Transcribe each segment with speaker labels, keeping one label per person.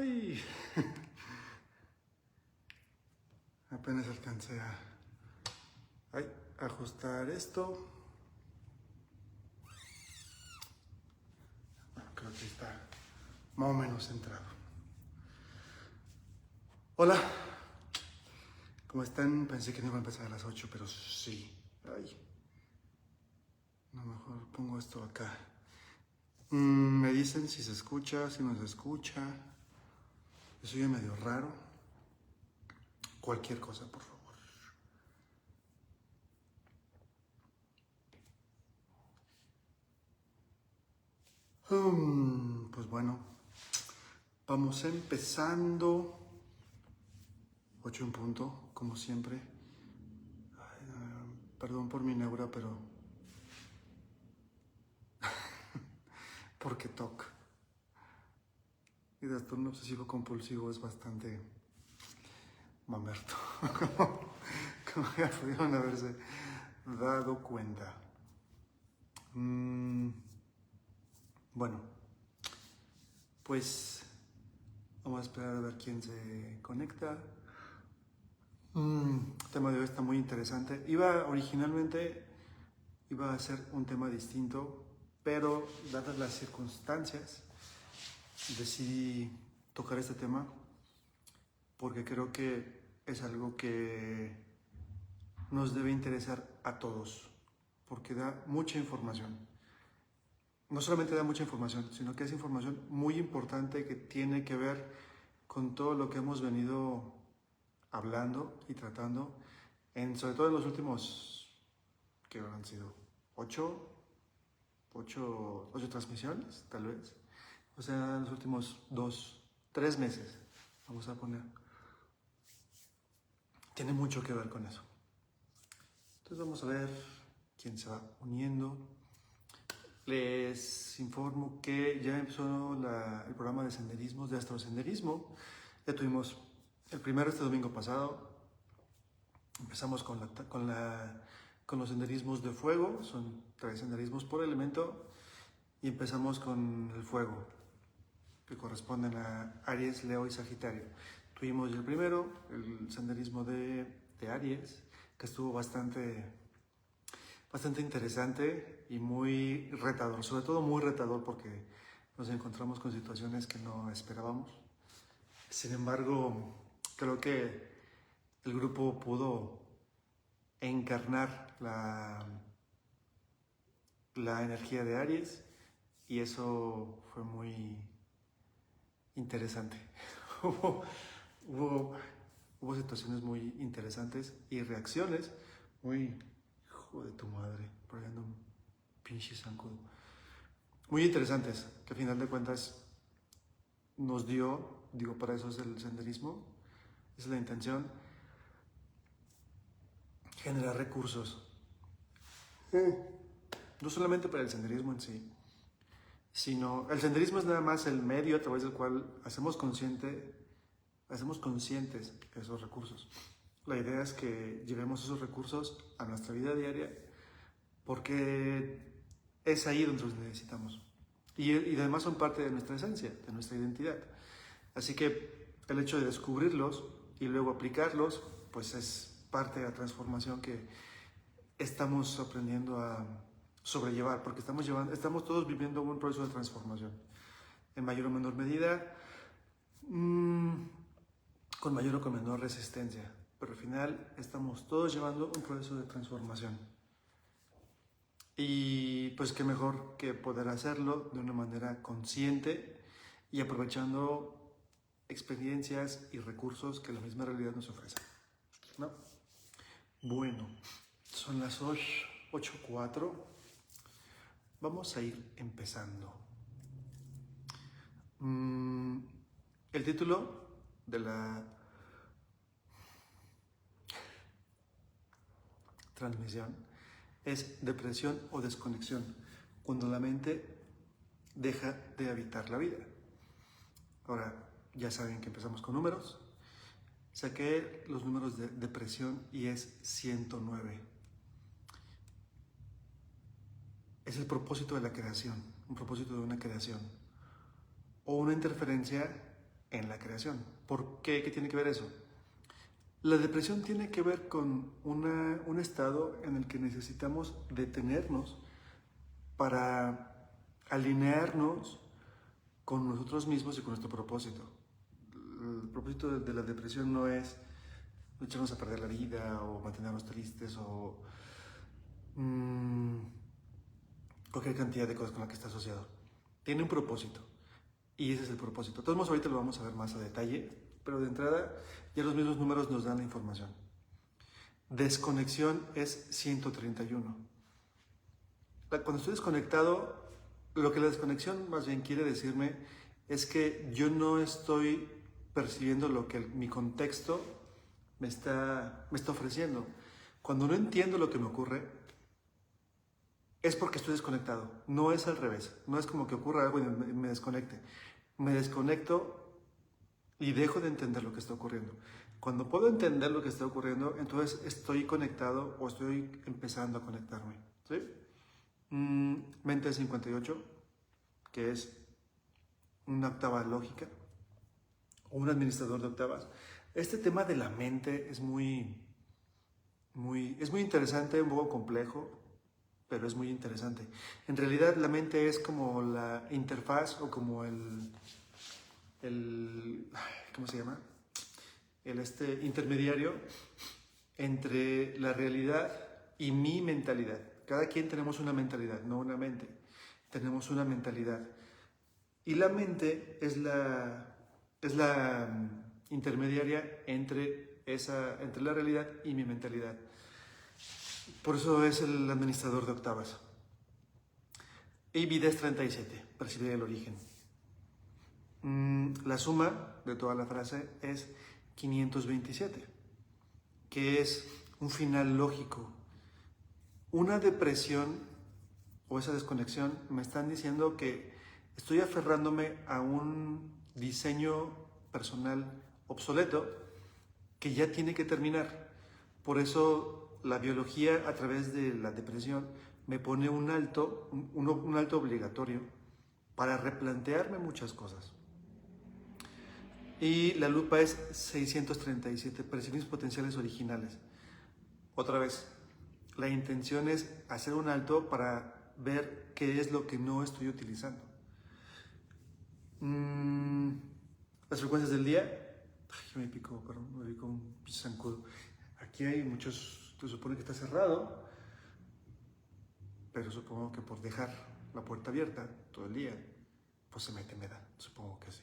Speaker 1: Ay, apenas alcancé a ajustar esto. Bueno, creo que está más o menos centrado. Hola, ¿cómo están? Pensé que no iba a empezar a las 8, pero sí. Ay, no, mejor pongo esto acá. Me dicen si se escucha, si no se escucha. Eso ya medio raro. Cualquier cosa, por favor. Pues bueno, vamos empezando. 8 en punto, como siempre. Ay, perdón por mi neura, pero... porque TOC. Y trastorno obsesivo compulsivo es bastante mamerto. Como ya pudieron haberse dado cuenta. Bueno, pues vamos a esperar a ver quién se conecta. El tema de hoy está muy interesante. Originalmente iba a ser un tema distinto, pero dadas las circunstancias, decidí tocar este tema porque creo que es algo que nos debe interesar a todos, porque da mucha información. No solamente da mucha información, sino que es información muy importante que tiene que ver con todo lo que hemos venido hablando y tratando, sobre todo en los últimos, que han sido 8 transmisiones, tal vez. O sea, en los últimos 3 meses, vamos a poner. Tiene mucho que ver con eso. Entonces vamos a ver quién se va uniendo. Les informo que ya empezó el programa de senderismos, de astrosenderismo. Ya tuvimos el primero este domingo pasado. Empezamos con los senderismos de fuego. Son 3 senderismos por elemento. Y empezamos con el fuego, que corresponden a Aries, Leo y Sagitario. Tuvimos el primero, el senderismo de Aries, que estuvo bastante interesante y muy retador, sobre todo muy retador porque nos encontramos con situaciones que no esperábamos. Sin embargo, creo que el grupo pudo encarnar la energía de Aries y eso fue muy interesante. Hubo situaciones muy interesantes y reacciones muy... Hijo de tu madre, por ahí anda un pinche zancudo. Muy interesantes, que a final de cuentas nos dio, para eso es el senderismo, esa es la intención, generar recursos. No solamente para el senderismo en sí, sino el senderismo es nada más el medio a través del cual hacemos conscientes esos recursos. La idea es que llevemos esos recursos a nuestra vida diaria porque es ahí donde los necesitamos. Y además son parte de nuestra esencia, de nuestra identidad. Así que el hecho de descubrirlos y luego aplicarlos, pues es parte de la transformación que estamos aprendiendo a sobrellevar, porque estamos todos viviendo un proceso de transformación, en mayor o menor medida, con mayor o con menor resistencia, pero al final estamos todos llevando un proceso de transformación. Y pues qué mejor que poder hacerlo de una manera consciente y aprovechando experiencias y recursos que la misma realidad nos ofrece, ¿no? Bueno, son las 8:04. Vamos a ir empezando. El título de la transmisión es Depresión o Desconexión, cuando la mente deja de habitar la vida. Ahora, ya saben que empezamos con números. Saqué los números de depresión y es 109. Es el propósito de la creación, un propósito de una creación o una interferencia en la creación. ¿Por qué? ¿Qué tiene que ver eso? La depresión tiene que ver con un estado en el que necesitamos detenernos para alinearnos con nosotros mismos y con nuestro propósito. El propósito de la depresión no es echarnos a perder la vida o mantenernos tristes o cualquier cantidad de cosas con las que está asociado. Tiene un propósito y ese es el propósito. De todos modos, ahorita lo vamos a ver más a detalle, pero de entrada ya los mismos números nos dan la información. Desconexión es 131. Cuando estoy desconectado, lo que la desconexión más bien quiere decirme es que yo no estoy percibiendo lo que mi contexto me está ofreciendo. Cuando no entiendo lo que me ocurre, es porque estoy desconectado. No es al revés. No es como que ocurra algo y me desconecte. Me desconecto y dejo de entender lo que está ocurriendo. Cuando puedo entender lo que está ocurriendo, entonces estoy conectado o estoy empezando a conectarme. ¿Sí? Mente 58, que es una octava lógica, o un administrador de octavas. Este tema de la mente es muy interesante, un poco complejo, pero es muy interesante. En realidad la mente es como la interfaz o como ¿cómo se llama? El intermediario entre la realidad y mi mentalidad. Cada quien tenemos una mentalidad, no una mente. Tenemos una mentalidad. Y la mente es la intermediaria entre la realidad y mi mentalidad. Por eso es el administrador de octavas. Y vida es 37, percibir el origen. La suma de toda la frase es 527, que es un final lógico. Una depresión o esa desconexión me están diciendo que estoy aferrándome a un diseño personal obsoleto que ya tiene que terminar. Por eso la biología a través de la depresión me pone un alto obligatorio para replantearme muchas cosas. Y la lupa es 637, percibir potenciales originales. Otra vez, la intención es hacer un alto para ver qué es lo que no estoy utilizando. Las frecuencias del día. Ay, me picó un zancudo. Aquí hay muchos, se supone que está cerrado, pero supongo que por dejar la puerta abierta todo el día, pues se mete humedad, supongo que sí.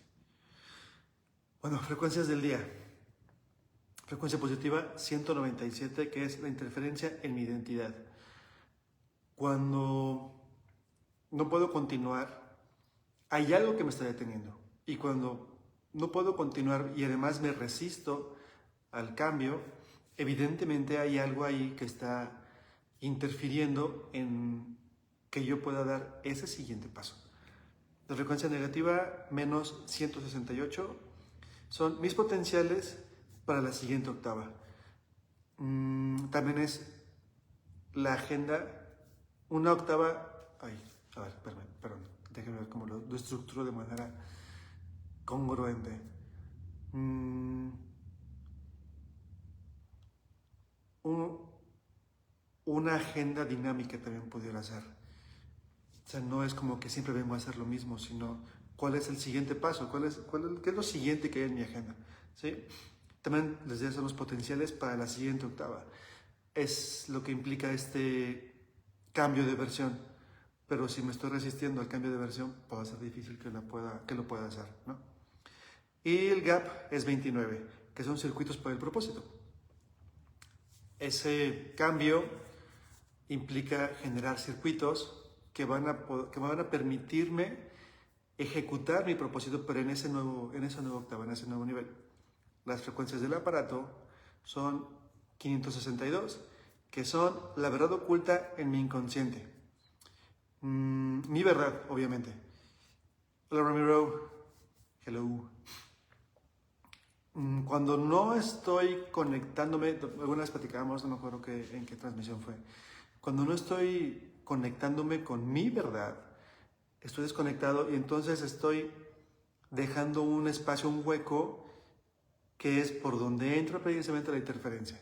Speaker 1: Bueno, frecuencias del día. Frecuencia positiva 197, que es la interferencia en mi identidad. Cuando no puedo continuar, hay algo que me está deteniendo. Y cuando no puedo continuar y además me resisto al cambio, evidentemente hay algo ahí que está interfiriendo en que yo pueda dar ese siguiente paso. La frecuencia negativa, menos 168, son mis potenciales para la siguiente octava. También es la agenda, una octava. Ay, a ver, perdón, déjenme ver cómo lo estructuro de manera congruente. Una agenda dinámica también pudiera ser. O sea, no es como que siempre vengo a hacer lo mismo, sino cuál es el siguiente paso, qué es lo siguiente que hay en mi agenda. ¿Sí? También les decía, son los potenciales para la siguiente octava. Es lo que implica este cambio de versión. Pero si me estoy resistiendo al cambio de versión, puede ser difícil que lo pueda hacer, ¿no? Y el gap es 29, que son circuitos para el propósito. Ese cambio implica generar circuitos que van a permitirme ejecutar mi propósito, pero en esa nueva octava, en ese nuevo nivel. Las frecuencias del aparato son 562, que son la verdad oculta en mi inconsciente. Mi verdad, obviamente. Hola Ramiro, hello. Cuando no estoy conectándome, alguna vez platicábamos, no me acuerdo en qué transmisión fue. Cuando no estoy conectándome con mi verdad, estoy desconectado y entonces estoy dejando un espacio, un hueco, que es por donde entra precisamente la interferencia.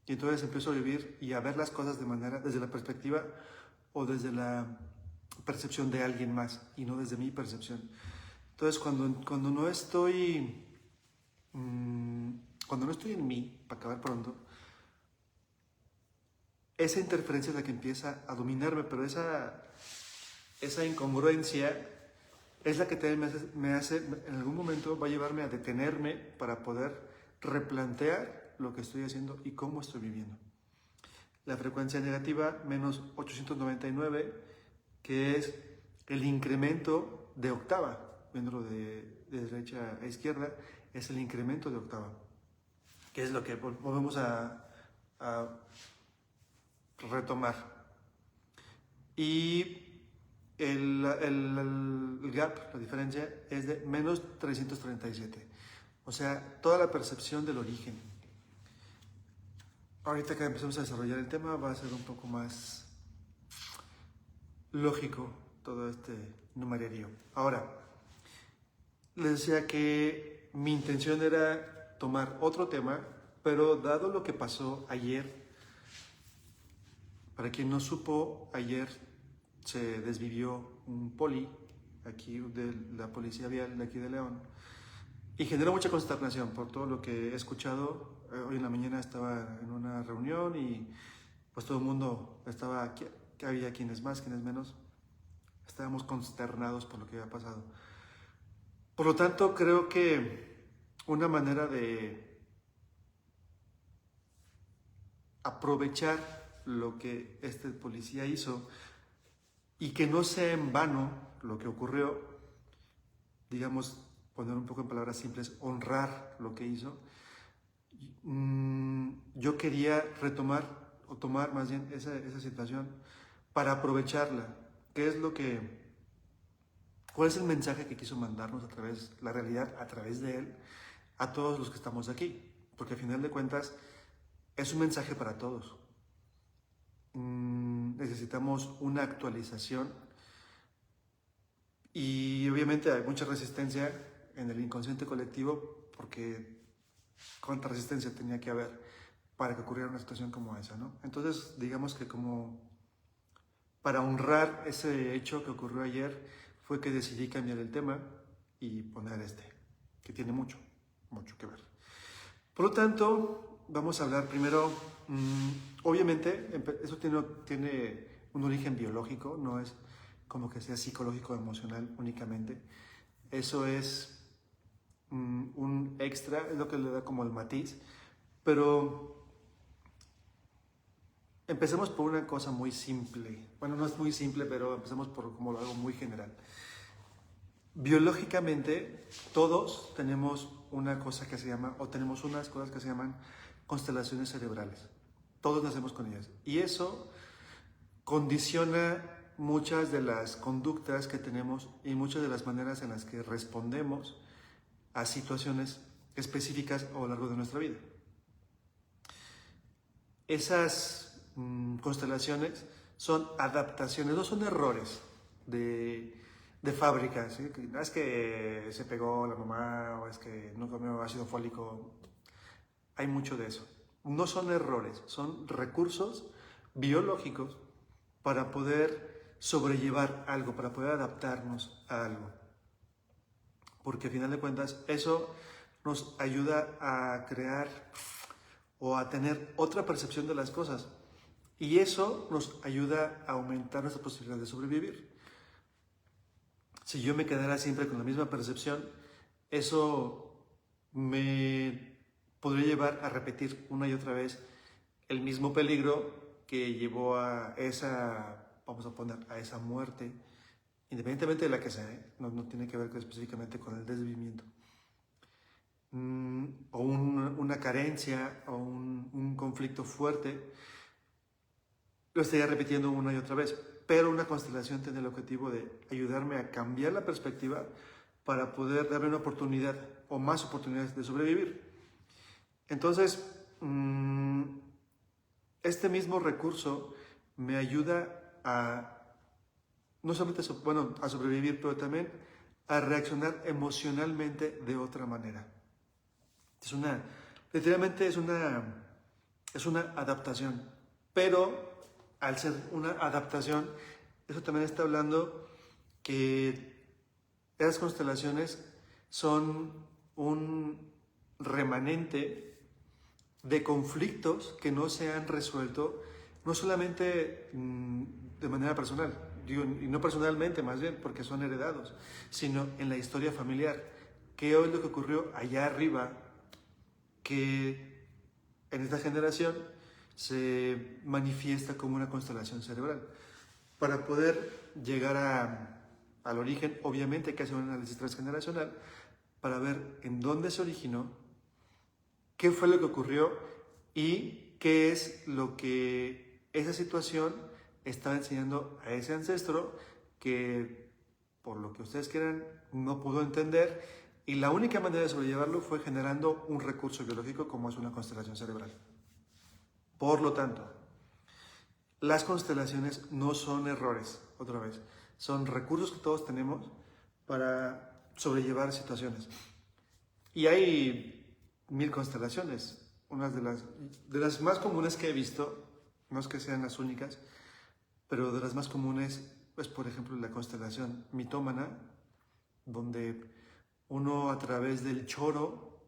Speaker 1: Y entonces empiezo a vivir y a ver las cosas de manera, desde la perspectiva o desde la percepción de alguien más y no desde mi percepción. Entonces cuando no estoy, cuando no estoy en mí, para acabar pronto, esa interferencia es la que empieza a dominarme, pero esa incongruencia es la que también me hace, en algún momento va a llevarme a detenerme para poder replantear lo que estoy haciendo y cómo estoy viviendo. La frecuencia negativa, menos 899, que es el incremento de octava, viéndolo de derecha a izquierda, es el incremento de octava, que es lo que volvemos a retomar. Y el gap, la diferencia, es de menos 337. O sea, toda la percepción del origen. Ahorita que empezamos a desarrollar el tema va a ser un poco más lógico todo este numerario. Ahora, les decía que mi intención era tomar otro tema, pero dado lo que pasó ayer, para quien no supo, ayer se desvivió un poli aquí de la policía vial de aquí de León y generó mucha consternación por todo lo que he escuchado. Hoy en la mañana estaba en una reunión y pues todo el mundo estaba, que había quienes más, quienes menos, estábamos consternados por lo que había pasado. Por lo tanto, creo que una manera de aprovechar lo que este policía hizo y que no sea en vano lo que ocurrió, digamos, poner un poco en palabras simples, honrar lo que hizo. Yo quería retomar o tomar más bien esa situación para aprovecharla. ¿Qué es cuál es el mensaje que quiso mandarnos a través, la realidad a través de él, a todos los que estamos aquí? Porque al final de cuentas es un mensaje para todos. Necesitamos una actualización y obviamente hay mucha resistencia en el inconsciente colectivo porque cuánta resistencia tenía que haber para que ocurriera una situación como esa, ¿no? Entonces, digamos que como para honrar ese hecho que ocurrió ayer, fue que decidí cambiar el tema y poner que tiene mucho que ver. Por lo tanto, vamos a hablar primero, obviamente, eso tiene un origen biológico, no es como que sea psicológico o emocional únicamente. Eso es un extra, es lo que le da como el matiz, pero empecemos por una cosa muy simple. Bueno, no es muy simple, pero empecemos por como algo muy general. Biológicamente, todos tenemos una cosa que se llama, o tenemos unas cosas que se llaman constelaciones cerebrales. Todos nacemos con ellas. Y eso condiciona muchas de las conductas que tenemos y muchas de las maneras en las que respondemos a situaciones específicas a lo largo de nuestra vida. Esas constelaciones son adaptaciones, no son errores de fábrica, ¿sí? No es que se pegó la mamá o es que no comió ácido fólico. Hay mucho de eso. No son errores, son recursos biológicos para poder sobrellevar algo, para poder adaptarnos a algo. Porque al final de cuentas eso nos ayuda a crear o a tener otra percepción de las cosas. Y eso nos ayuda a aumentar nuestra posibilidad de sobrevivir. Si yo me quedara siempre con la misma percepción, eso me podría llevar a repetir una y otra vez el mismo peligro que llevó a esa, vamos a poner, a esa muerte, independientemente de la que sea, no tiene que ver específicamente con el desvivimiento. O una carencia o un conflicto fuerte, lo estaría repitiendo una y otra vez. Pero una constelación tiene el objetivo de ayudarme a cambiar la perspectiva para poder darme una oportunidad o más oportunidades de sobrevivir. Entonces, este mismo recurso me ayuda a no solamente a sobrevivir, pero también a reaccionar emocionalmente de otra manera. Literalmente es una adaptación, pero al ser una adaptación, eso también está hablando que esas constelaciones son un remanente de conflictos que no se han resuelto, no solamente de manera personal, digo, y no personalmente más bien, porque son heredados, sino en la historia familiar. ¿Qué es lo que ocurrió allá arriba que en esta generación se manifiesta como una constelación cerebral? Para poder llegar al origen, obviamente hay que hacer un análisis transgeneracional para ver en dónde se originó, qué fue lo que ocurrió y qué es lo que esa situación estaba enseñando a ese ancestro que, por lo que ustedes quieran, no pudo entender, y la única manera de sobrellevarlo fue generando un recurso biológico como es una constelación cerebral. Por lo tanto, las constelaciones no son errores, otra vez, son recursos que todos tenemos para sobrellevar situaciones. Y hay 1000 constelaciones. Una de las más comunes que he visto, no es que sean las únicas, pero de las más comunes, pues por ejemplo la constelación mitómana, donde uno a través del choro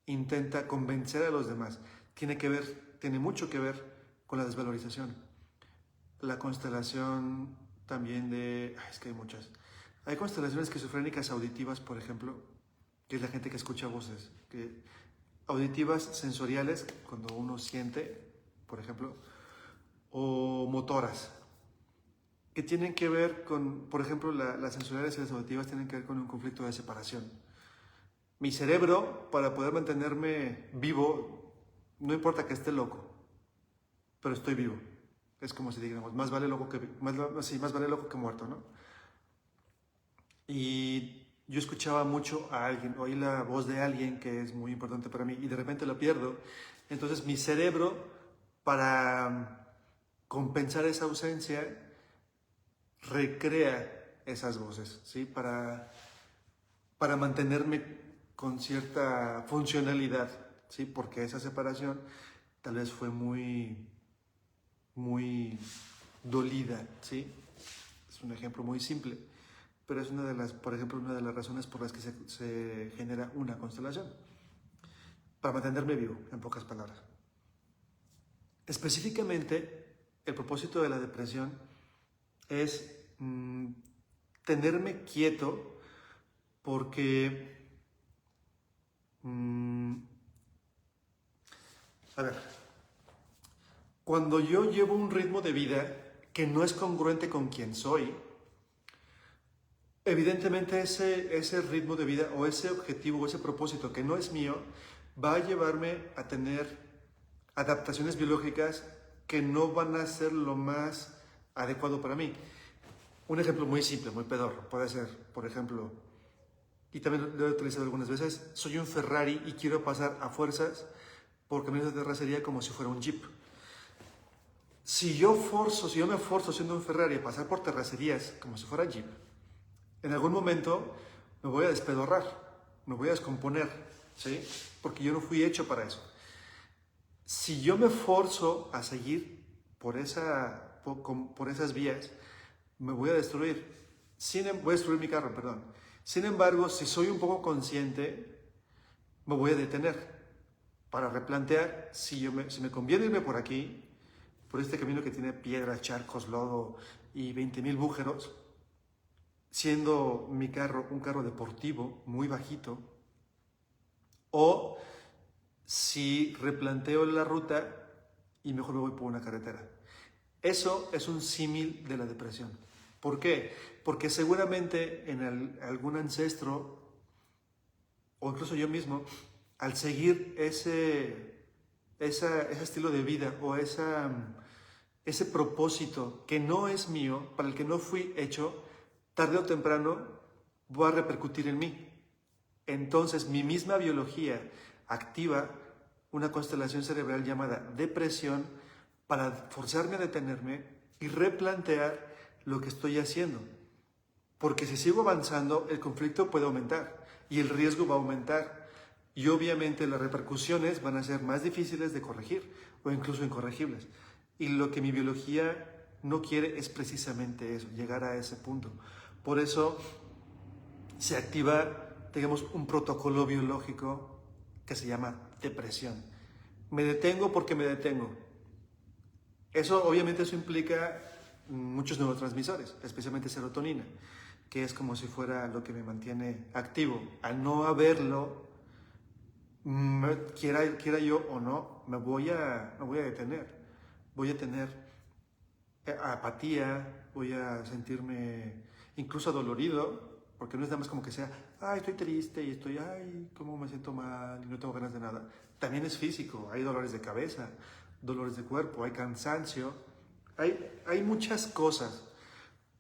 Speaker 1: intenta convencer a los demás. Tiene mucho que ver con la desvalorización. La constelación también es que hay muchas. Hay constelaciones esquizofrénicas auditivas, por ejemplo, que es la gente que escucha voces, auditivas sensoriales, cuando uno siente, por ejemplo, o motoras, que tienen que ver con, por ejemplo, las sensoriales y las auditivas tienen que ver con un conflicto de separación. Mi cerebro, para poder mantenerme vivo, no importa que esté loco, pero estoy vivo. Es como si digamos, más vale loco que muerto, ¿no? Y yo escuchaba mucho a alguien, oí la voz de alguien que es muy importante para mí y de repente lo pierdo. Entonces mi cerebro, para compensar esa ausencia, recrea esas voces, ¿sí? Para mantenerme con cierta funcionalidad, ¿sí? Porque esa separación tal vez fue muy dolida, ¿sí? Es un ejemplo muy simple, pero es por ejemplo, una de las razones por las que se genera una constelación. Para mantenerme vivo, en pocas palabras. Específicamente, el propósito de la depresión es tenerme quieto porque, a ver, cuando yo llevo un ritmo de vida que no es congruente con quien soy, evidentemente ese ritmo de vida o ese objetivo o ese propósito que no es mío va a llevarme a tener adaptaciones biológicas que no van a ser lo más adecuado para mí. Un ejemplo muy simple, muy pedorro, puede ser, por ejemplo, y también lo he utilizado algunas veces, soy un Ferrari y quiero pasar a fuerzas por caminos de terracería como si fuera un Jeep. Si yo me forzo siendo un Ferrari a pasar por terracerías como si fuera Jeep, en algún momento me voy a despedorrar, me voy a descomponer, ¿sí? Porque yo no fui hecho para eso. Si yo me forzo a seguir por esas vías, me voy a destruir. Voy a destruir mi carro, perdón. Sin embargo, si soy un poco consciente, me voy a detener para replantear si me conviene irme por aquí, por este camino que tiene piedras, charcos, lodo y 20,000 bújeros, siendo mi carro un carro deportivo muy bajito, o si replanteo la ruta y mejor me voy por una carretera. Eso es un símil de la depresión. ¿Por qué? Porque seguramente en algún ancestro, o incluso yo mismo, al seguir ese estilo de vida o ese propósito que no es mío, para el que no fui hecho, tarde o temprano va a repercutir en mí. Entonces mi misma biología activa una constelación cerebral llamada depresión para forzarme a detenerme y replantear lo que estoy haciendo. porque si sigo avanzando, el conflicto puede aumentar y el riesgo va a aumentar. Y obviamente las repercusiones van a ser más difíciles de corregir o incluso incorregibles. Y lo que mi biología no quiere es precisamente eso, llegar a ese punto. Por eso se activa, digamos, un protocolo biológico que se llama depresión. Me detengo porque me detengo. Eso implica muchos neurotransmisores, especialmente serotonina, que es como si fuera lo que me mantiene activo. Al no haberlo, quiera yo o no, me voy a detener. Voy a tener apatía, voy a sentirme incluso dolorido, porque no es nada más como que sea, ay, estoy triste y estoy, ay, cómo me siento mal y no tengo ganas de nada. También es físico, hay dolores de cabeza, dolores de cuerpo, hay cansancio, hay muchas cosas,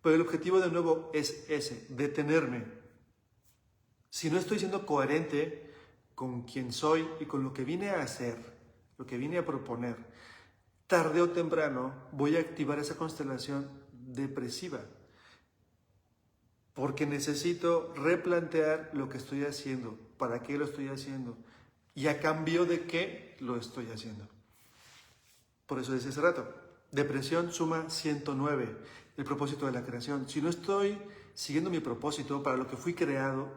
Speaker 1: pero el objetivo de nuevo es ese, detenerme. Si no estoy siendo coherente con quien soy y con lo que vine a hacer, lo que vine a proponer, tarde o temprano voy a activar esa constelación depresiva, porque necesito replantear lo que estoy haciendo, para qué lo estoy haciendo y a cambio de qué lo estoy haciendo. Por eso decía hace rato, depresión suma 109, el propósito de la creación. Si no estoy siguiendo mi propósito para lo que fui creado,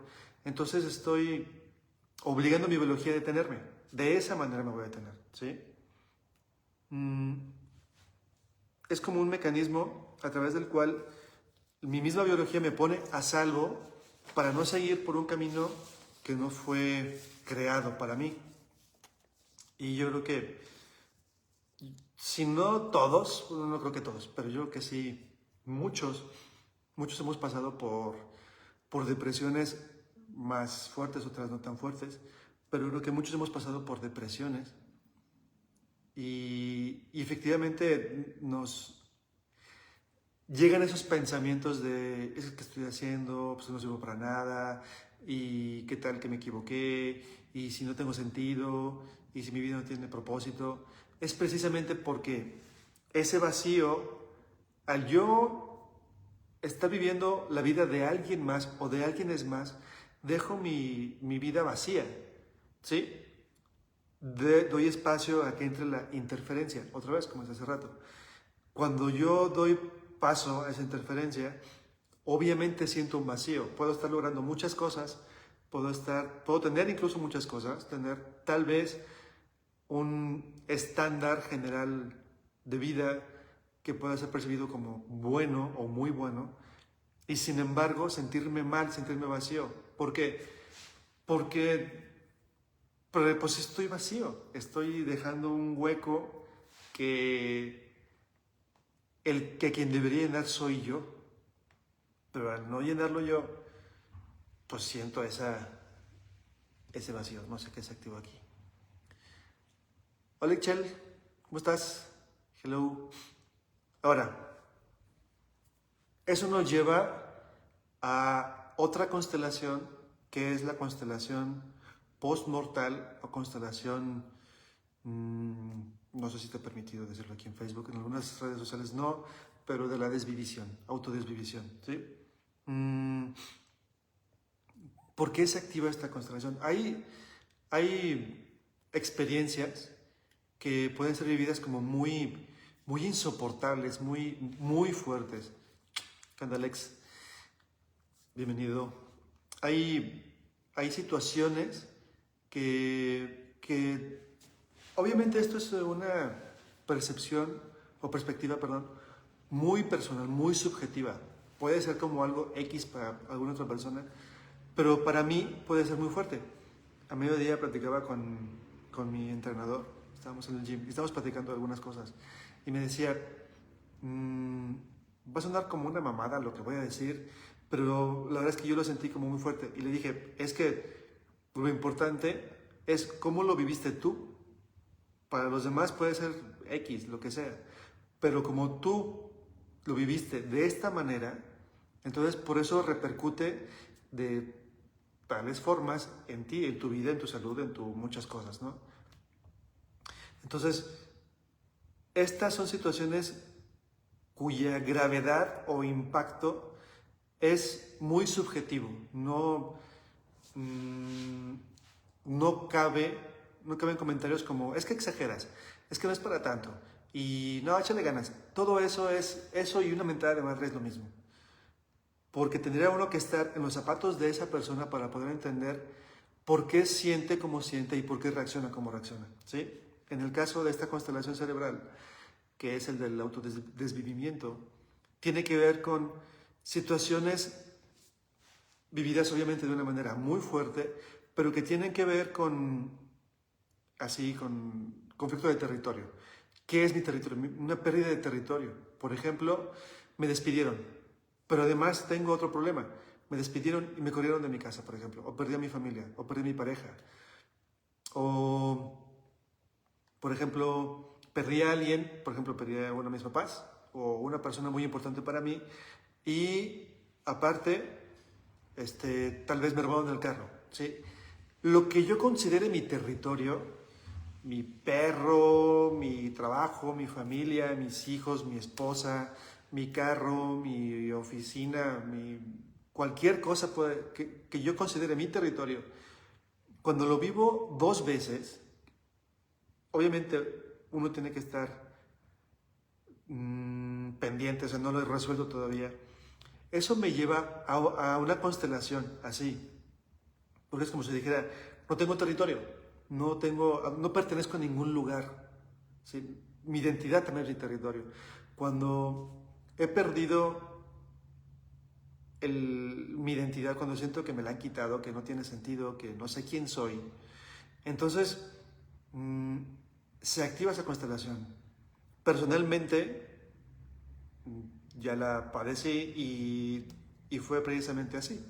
Speaker 1: entonces estoy obligando a mi biología a detenerme. De esa manera me voy a detener, ¿sí? Es como un mecanismo a través del cual mi misma biología me pone a salvo para no seguir por un camino que no fue creado para mí. Y yo creo que, si no todos, no creo que todos, pero yo creo que sí, muchos hemos pasado por depresiones más fuertes, otras no tan fuertes, pero creo que muchos hemos pasado por depresiones y efectivamente nos llegan esos pensamientos de, es que estoy haciendo, pues no sirvo para nada, y qué tal que me equivoqué, y si no tengo sentido, y si mi vida no tiene propósito. Es precisamente porque ese vacío, al yo estar viviendo la vida de alguien más o de alguien más, dejo mi vida vacía, ¿sí? Doy espacio a que entre la interferencia, otra vez, como hace rato. Cuando yo doy paso a esa interferencia, obviamente siento un vacío. Puedo estar logrando muchas cosas, puedo tener incluso muchas cosas, tener tal vez un estándar general de vida que pueda ser percibido como bueno o muy bueno, y sin embargo sentirme mal, sentirme vacío. ¿Por qué? Porque pues estoy vacío, estoy dejando un hueco que quien debería llenar soy yo, pero al no llenarlo yo, pues siento ese vacío, no sé qué se activó aquí. Hola, Chel, ¿cómo estás? Hello. Ahora, eso nos lleva a otra constelación, que es la constelación postmortal o constelación, no sé si te he permitido decirlo aquí en Facebook, en algunas redes sociales no, pero de la desvivisión, autodesvivisión, ¿sí? ¿Por qué se activa esta constelación? Hay experiencias que pueden ser vividas como muy, muy insoportables, muy, muy fuertes. Candalex, bienvenido. Hay situaciones que obviamente esto es una percepción o perspectiva, perdón, muy personal, muy subjetiva. Puede ser como algo X para alguna otra persona, pero para mí puede ser muy fuerte. A mediodía platicaba con mi entrenador, estábamos en el gym y estábamos platicando algunas cosas. Y me decía, va a sonar como una mamada lo que voy a decir, pero la verdad es que yo lo sentí como muy fuerte. Y le dije, es que lo importante es cómo lo viviste tú. Para los demás puede ser X, lo que sea. Pero como tú lo viviste de esta manera, entonces por eso repercute de tales formas en ti, en tu vida, en tu salud, en muchas cosas, ¿no? Entonces, estas son situaciones cuya gravedad o impacto es muy subjetivo, mm, no caben comentarios como, es que exageras, es que no es para tanto, y no, échale ganas. Todo eso es, eso y una mentada de madre es lo mismo. Porque tendría uno que estar en los zapatos de esa persona para poder entender por qué siente como siente y por qué reacciona como reacciona, ¿sí? En el caso de esta constelación cerebral, que es el del autodesvivimiento, tiene que ver con situaciones vividas obviamente de una manera muy fuerte, pero que tienen que ver con, así, con conflicto de territorio. ¿Qué es mi territorio? Una pérdida de territorio. Por ejemplo, me despidieron, pero además tengo otro problema. Me despidieron y me corrieron de mi casa, por ejemplo, o perdí a mi familia, o perdí a mi pareja, o, por ejemplo, perdí a alguien, por ejemplo, perdí a uno de mis papás, o una persona muy importante para mí, y aparte, tal vez me robaron el carro, ¿sí? Lo que yo considere mi territorio, mi perro, mi trabajo, mi familia, mis hijos, mi esposa, mi carro, mi oficina, cualquier cosa que yo considere mi territorio, cuando lo vivo dos veces, obviamente uno tiene que estar pendiente, o sea, no lo he resuelto todavía. Eso me lleva a una constelación así, porque es como si dijera, no tengo territorio, no pertenezco a ningún lugar, ¿sí? Mi identidad también es mi territorio. Cuando he perdido mi identidad, cuando siento que me la han quitado, que no tiene sentido, que no sé quién soy, entonces mmm, se activa esa constelación. Personalmente, ya la padecí y fue precisamente así.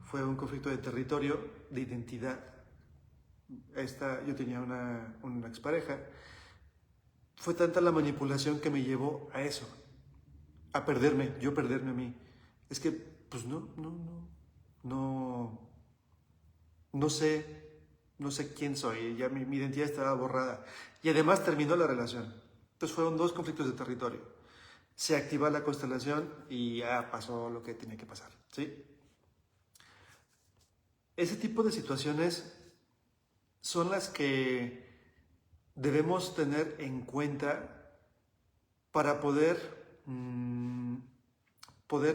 Speaker 1: Fue un conflicto de territorio, de identidad. Yo tenía una expareja. Fue tanta la manipulación que me llevó a eso, a perderme, yo perderme a mí. Es que, pues no, no sé, no sé quién soy, ya mi identidad estaba borrada. Y además terminó la relación. Entonces fueron dos conflictos de territorio. Se activa la constelación y ya pasó lo que tenía que pasar, ¿sí? Ese tipo de situaciones son las que debemos tener en cuenta para poder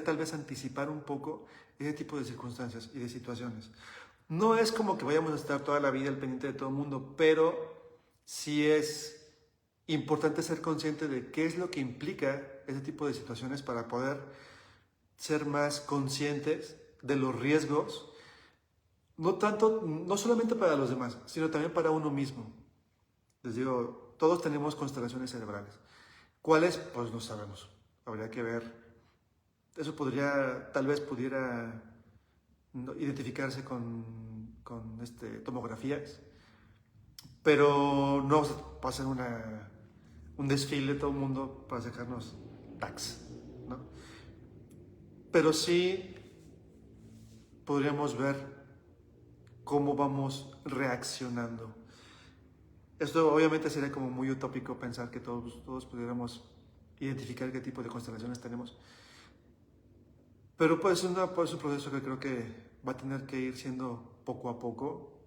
Speaker 1: tal vez anticipar un poco ese tipo de circunstancias y de situaciones. No es como que vayamos a estar toda la vida al pendiente de todo el mundo, pero sí es importante ser consciente de qué es lo que implica ese tipo de situaciones para poder ser más conscientes de los riesgos, no solamente para los demás, sino también para uno mismo. Les digo, todos tenemos constelaciones cerebrales. ¿Cuáles? Pues no sabemos. Habría que ver. Eso tal vez pudiera identificarse con tomografías, pero no vamos a pasar un desfile de todo el mundo para sacarnos tags, ¿no? Pero sí podríamos ver cómo vamos reaccionando. Esto obviamente sería como muy utópico pensar que todos pudiéramos identificar qué tipo de constelaciones tenemos. Pero pues es un proceso que creo que va a tener que ir siendo poco a poco,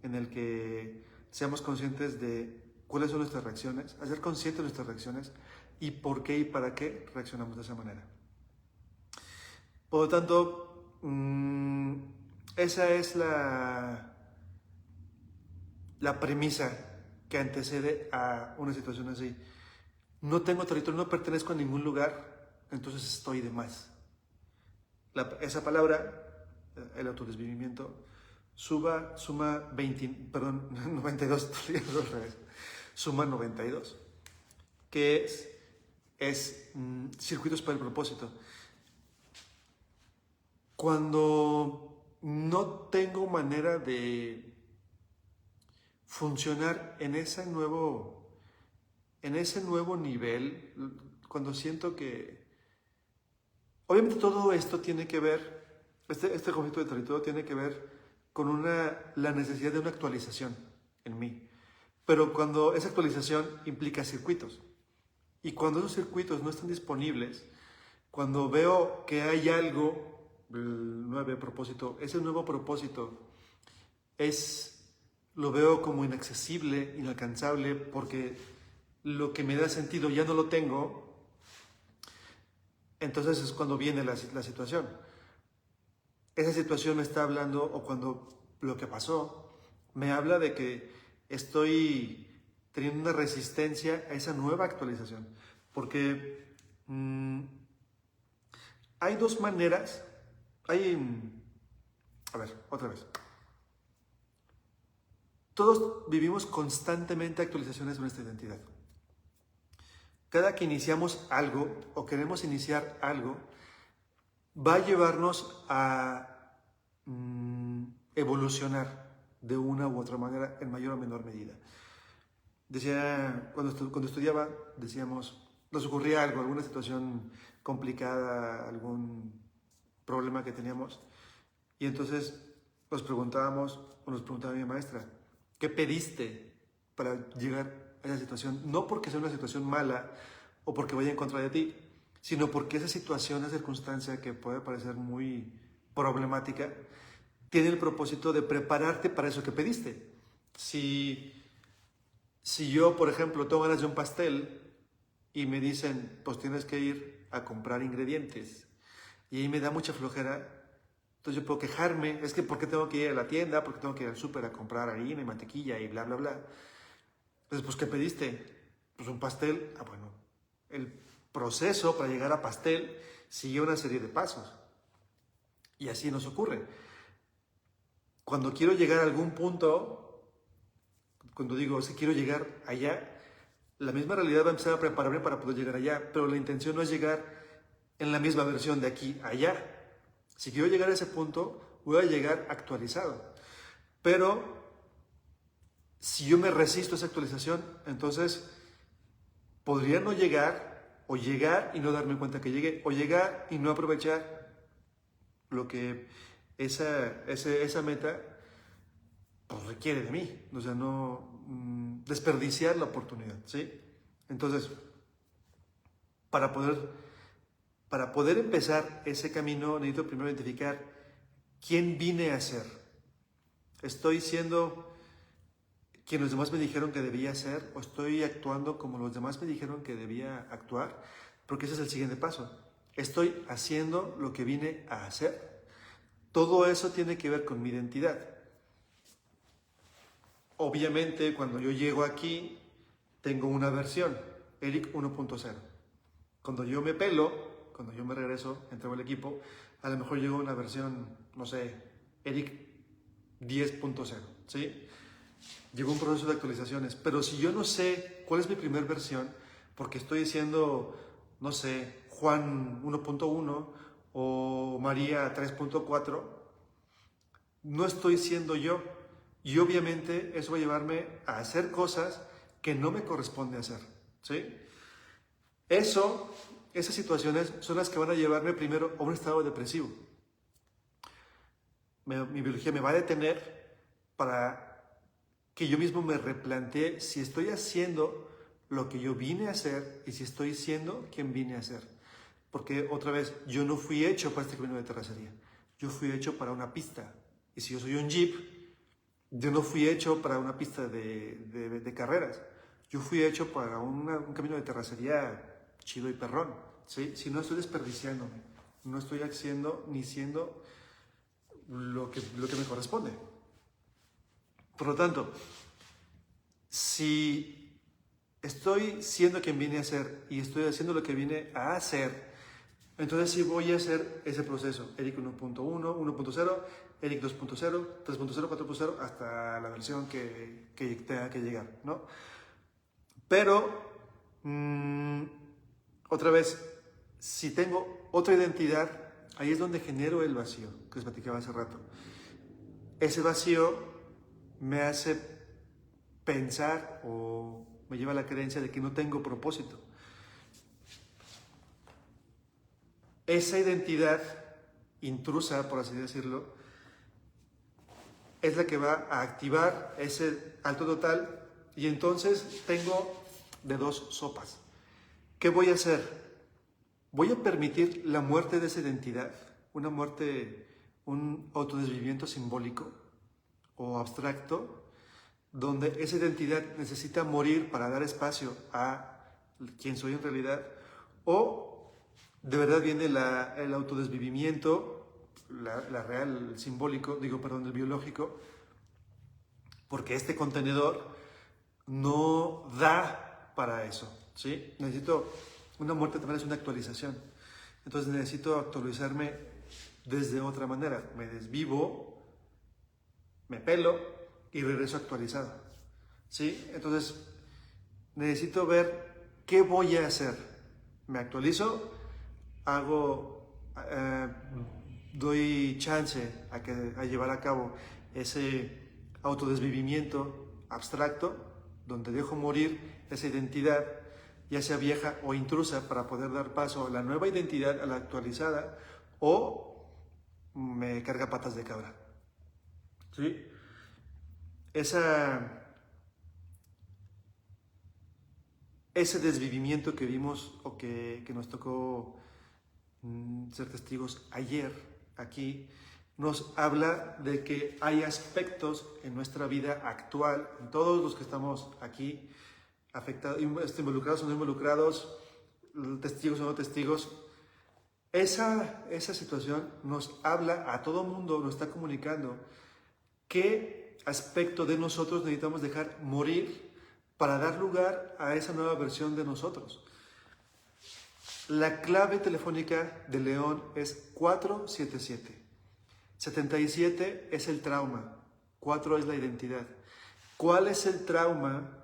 Speaker 1: en el que seamos conscientes de cuáles son nuestras reacciones, hacer conscientes de nuestras reacciones y por qué y para qué reaccionamos de esa manera. Por lo tanto, esa es la premisa que antecede a una situación así. No tengo territorio, no pertenezco a ningún lugar, entonces estoy de más. Esa palabra, el autodesvivimiento, suma 92, suma 92, que es circuitos para el propósito. Cuando no tengo manera de funcionar en ese nuevo nivel, cuando siento que obviamente todo esto tiene que ver, este conflicto de territorio tiene que ver con la necesidad de una actualización en mí. Pero cuando esa actualización implica circuitos, y cuando esos circuitos no están disponibles, Cuando veo que hay algo, el nuevo propósito, ese nuevo propósito lo veo como inaccesible, inalcanzable, porque lo que me da sentido ya no lo tengo, entonces es cuando viene la situación. Esa situación me está hablando, o cuando lo que pasó, me habla de que estoy teniendo una resistencia a esa nueva actualización. Porque hay dos maneras, a ver, otra vez. Todos vivimos constantemente actualizaciones de nuestra identidad. Cada que iniciamos algo o queremos iniciar algo, va a llevarnos a evolucionar de una u otra manera en mayor o menor medida. Decía, cuando estudiaba, decíamos, nos ocurría algo, alguna situación complicada, algún problema que teníamos, y entonces nos preguntaba mi maestra, ¿qué pediste para llegar a esa situación? No porque sea una situación mala o porque vaya en contra de ti, sino porque esa situación, esa circunstancia que puede parecer muy problemática, tiene el propósito de prepararte para eso que pediste. Si yo, por ejemplo, tengo ganas de un pastel y me dicen, pues tienes que ir a comprar ingredientes, y ahí me da mucha flojera, entonces yo puedo quejarme, es que ¿por qué tengo que ir a la tienda? ¿Por qué tengo que ir al súper a comprar harina y mantequilla y bla, bla, bla? Entonces, pues, ¿qué pediste? Pues un pastel. Ah, bueno, el proceso para llegar a pastel sigue una serie de pasos. Y así nos ocurre. Cuando quiero llegar a algún punto, cuando digo, si quiero llegar allá, la misma realidad va a empezar a prepararme para poder llegar allá, pero la intención no es llegar en la misma versión de aquí a allá. Si quiero llegar a ese punto, voy a llegar actualizado. Pero si yo me resisto a esa actualización, entonces podría no llegar, o llegar y no darme cuenta que llegué, o llegar y no aprovechar lo que esa meta pues, requiere de mí. O sea, no desperdiciar la oportunidad, ¿sí? Entonces, para poder empezar ese camino, necesito primero identificar quién vine a ser. ¿Estoy siendo quien los demás me dijeron que debía ser, o estoy actuando como los demás me dijeron que debía actuar? Porque ese es el siguiente paso. ¿Estoy haciendo lo que vine a hacer? Todo eso tiene que ver con mi identidad. Obviamente, cuando yo llego aquí, tengo una versión, Eric 1.0. Cuando yo me pelo, cuando yo me regreso, entrego el equipo, a lo mejor llego a una versión, no sé, Eric 10.0, ¿sí? Llegó un proceso de actualizaciones, pero si yo no sé cuál es mi primer versión, porque estoy diciendo, no sé, Juan 1.1 o María 3.4, no estoy siendo yo. Y obviamente eso va a llevarme a hacer cosas que no me corresponde hacer, ¿sí? Esas situaciones son las que van a llevarme primero a un estado depresivo. Mi biología me va a detener para que yo mismo me replantee si estoy haciendo lo que yo vine a hacer y si estoy siendo quien vine a ser. Porque otra vez, yo no fui hecho para este camino de terracería. Yo fui hecho para una pista. Y si yo soy un jeep, yo no fui hecho para una pista de carreras. Yo fui hecho para un camino de terracería chido y perrón, ¿sí? Si no estoy desperdiciándome, no estoy haciendo ni siendo lo que me corresponde. Por lo tanto, si estoy siendo quien vine a ser y estoy haciendo lo que vine a hacer, entonces sí voy a hacer ese proceso, Eric 1.1, 1.0, Eric 2.0, 3.0, 4.0, hasta la versión que tenga que llegar, ¿no? Pero, otra vez, si tengo otra identidad, ahí es donde genero el vacío, que les platicaba hace rato. Ese vacío me hace pensar o me lleva a la creencia de que no tengo propósito. Esa identidad intrusa, por así decirlo, es la que va a activar ese alto total y entonces tengo de dos sopas. ¿Qué voy a hacer? voy a permitir la muerte de esa identidad, una muerte, un autodesvivimiento simbólico o abstracto, donde esa identidad necesita morir para dar espacio a quien soy en realidad, o de verdad viene el autodesvivimiento, la real, el simbólico, el biológico, porque este contenedor no da para eso, ¿sí? Necesito, una muerte también es una actualización, entonces necesito actualizarme desde otra manera, me desvivo, me pelo y regreso actualizado, ¿sí? Entonces necesito ver qué voy a hacer, me actualizo, doy chance a llevar a cabo ese autodesvivimiento abstracto, donde dejo morir esa identidad, ya sea vieja o intrusa, para poder dar paso a la nueva identidad, a la actualizada, o me carga patas de cabra. ¿Sí? Ese desvivimiento que vimos o que nos tocó ser testigos ayer aquí, nos habla de que hay aspectos en nuestra vida actual, en todos los que estamos aquí, afectados, involucrados o no involucrados, testigos o no testigos. Esa situación nos habla a todo mundo, nos está comunicando qué aspecto de nosotros necesitamos dejar morir para dar lugar a esa nueva versión de nosotros. La clave telefónica de León es 477. 77 es el trauma, 4 es la identidad. ¿Cuál es el trauma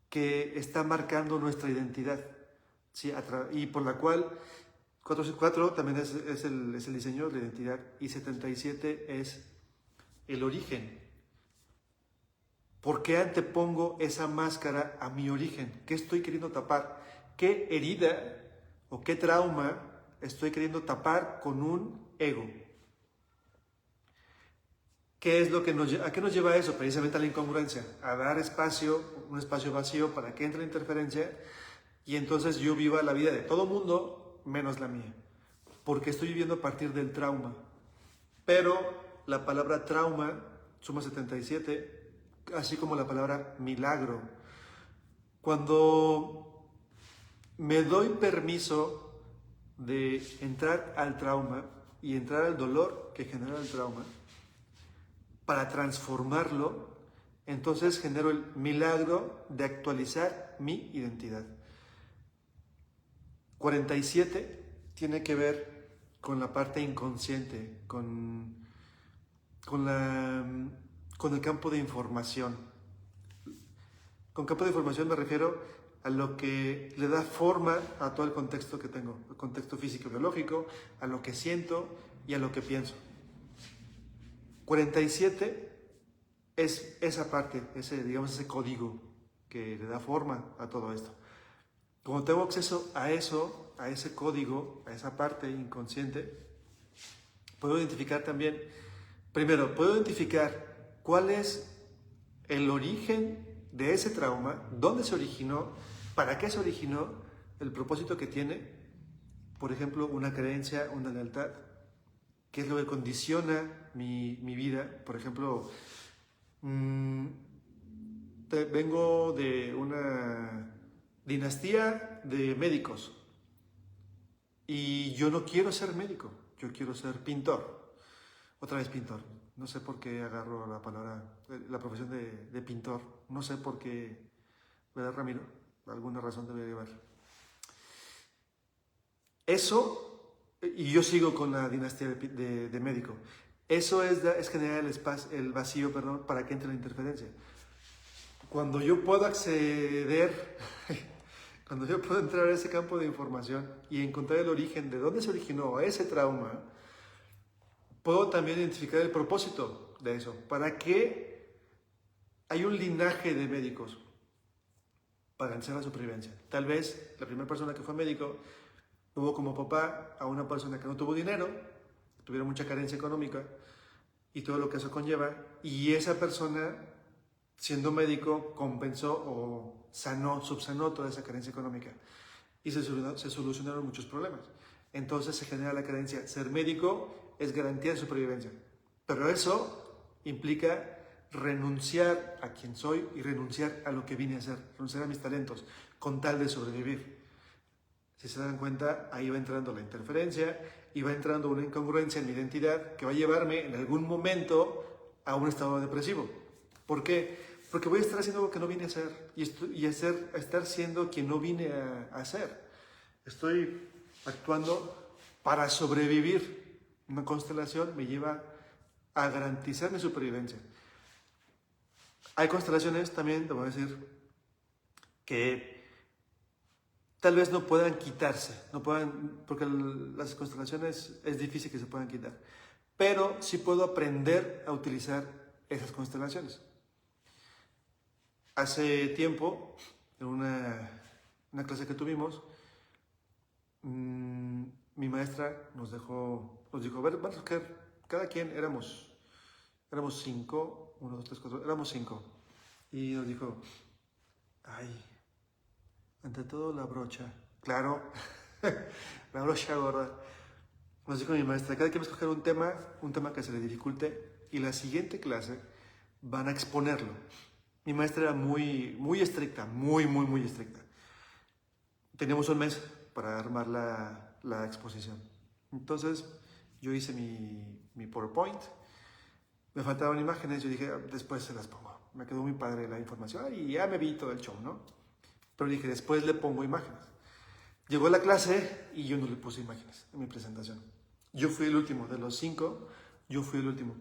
Speaker 1: que está marcando nuestra identidad? ¿Sí? Y por la cual 4 también es el diseño de la identidad, y 77 es el origen. ¿Por qué antepongo esa máscara a mi origen? ¿Qué estoy queriendo tapar? ¿Qué herida o qué trauma estoy queriendo tapar con un ego? ¿Qué es lo que ¿A qué nos lleva eso? Precisamente a la incongruencia, a dar espacio, un espacio vacío para que entre la interferencia, y entonces yo viva la vida de todo mundo menos la mía, porque estoy viviendo a partir del trauma. Pero la palabra trauma suma 77, así como la palabra milagro. Cuando me doy permiso de entrar al trauma y entrar al dolor que genera el trauma para transformarlo, entonces genero el milagro de actualizar mi identidad. 47 tiene que ver con la parte inconsciente, con el campo de información. Con campo de información me refiero a lo que le da forma a todo el contexto que tengo, el contexto físico-biológico, a lo que siento y a lo que pienso. 47 es esa parte, ese código que le da forma a todo esto. Como tengo acceso a eso, a ese código, a esa parte inconsciente, puedo identificar también, primero, puedo identificar cuál es el origen de ese trauma, dónde se originó, para qué se originó, el propósito que tiene, por ejemplo, una creencia, una lealtad, qué es lo que condiciona mi vida. Por ejemplo, vengo de una dinastía de médicos y yo no quiero ser médico, yo quiero ser pintor. Otra vez pintor. No sé por qué agarro la profesión de pintor. No sé por qué, ¿verdad, Ramiro? Alguna razón debe haber. Eso, y yo sigo con la dinastía de médico. Eso es generar el vacío, para que entre la interferencia. Cuando yo puedo acceder, cuando yo puedo entrar a ese campo de información y encontrar el origen de dónde se originó ese trauma, puedo también identificar el propósito de eso. ¿Para qué hay un linaje de médicos? Para garantizar la supervivencia. Tal vez la primera persona que fue médico tuvo como papá a una persona que no tuvo dinero, tuvieron mucha carencia económica y todo lo que eso conlleva, y esa persona, siendo médico, compensó o subsanó toda esa carencia económica. y se solucionaron muchos problemas. Entonces se genera la creencia, ser médico es garantía de supervivencia. Pero eso implica renunciar a quien soy y renunciar a lo que vine a hacer, renunciar a mis talentos, con tal de sobrevivir. Si se dan cuenta, ahí va entrando la interferencia y va entrando una incongruencia en mi identidad que va a llevarme en algún momento a un estado depresivo. ¿Por qué? Porque voy a estar haciendo algo que no vine a hacer y estar siendo quien no vine a hacer. Estoy actuando para sobrevivir. Una constelación me lleva a garantizar mi supervivencia. Hay constelaciones también, te voy a decir, que tal vez no puedan quitarse, porque las constelaciones es difícil que se puedan quitar, pero sí puedo aprender a utilizar esas constelaciones. Hace tiempo, en una clase que tuvimos, mi maestra nos dijo, a ver, vamos a buscar, cada quien éramos 5, 1, 2, 3, 4, éramos 5. Y nos dijo, ay, ante todo la brocha, claro, la brocha gorda. Nos dijo mi maestra, cada quien va a escoger un tema que se le dificulte y la siguiente clase van a exponerlo. Mi maestra era muy, muy estricta, muy, muy, muy estricta. Teníamos un mes para armar la exposición. Entonces, yo hice mi PowerPoint, me faltaban imágenes, yo dije, después se las pongo. Me quedó muy padre la información y ya me vi todo el show, ¿no? Pero dije, después le pongo imágenes. Llegó la clase y yo no le puse imágenes en mi presentación. Yo fui el último, de los 5, yo fui el último.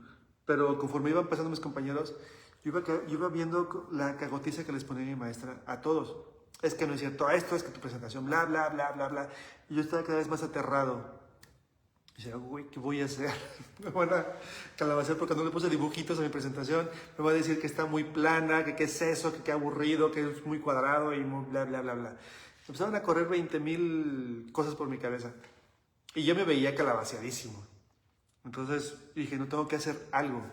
Speaker 1: Pero conforme iban pasando mis compañeros, yo iba viendo la cagotiza que les ponía mi maestra a todos. Es que no es cierto esto, es que tu presentación, bla, bla, bla, bla, bla. Y yo estaba cada vez más aterrado. Y decía, güey, ¿qué voy a hacer? Me van a calabacear porque no le puse dibujitos a mi presentación. Me va a decir que está muy plana, que qué es eso, que qué aburrido, que es muy cuadrado y muy bla, bla, bla, bla. Empezaron a correr 20,000 cosas por mi cabeza. Y yo me veía calabaceadísimo. Entonces dije, no tengo que hacer algo.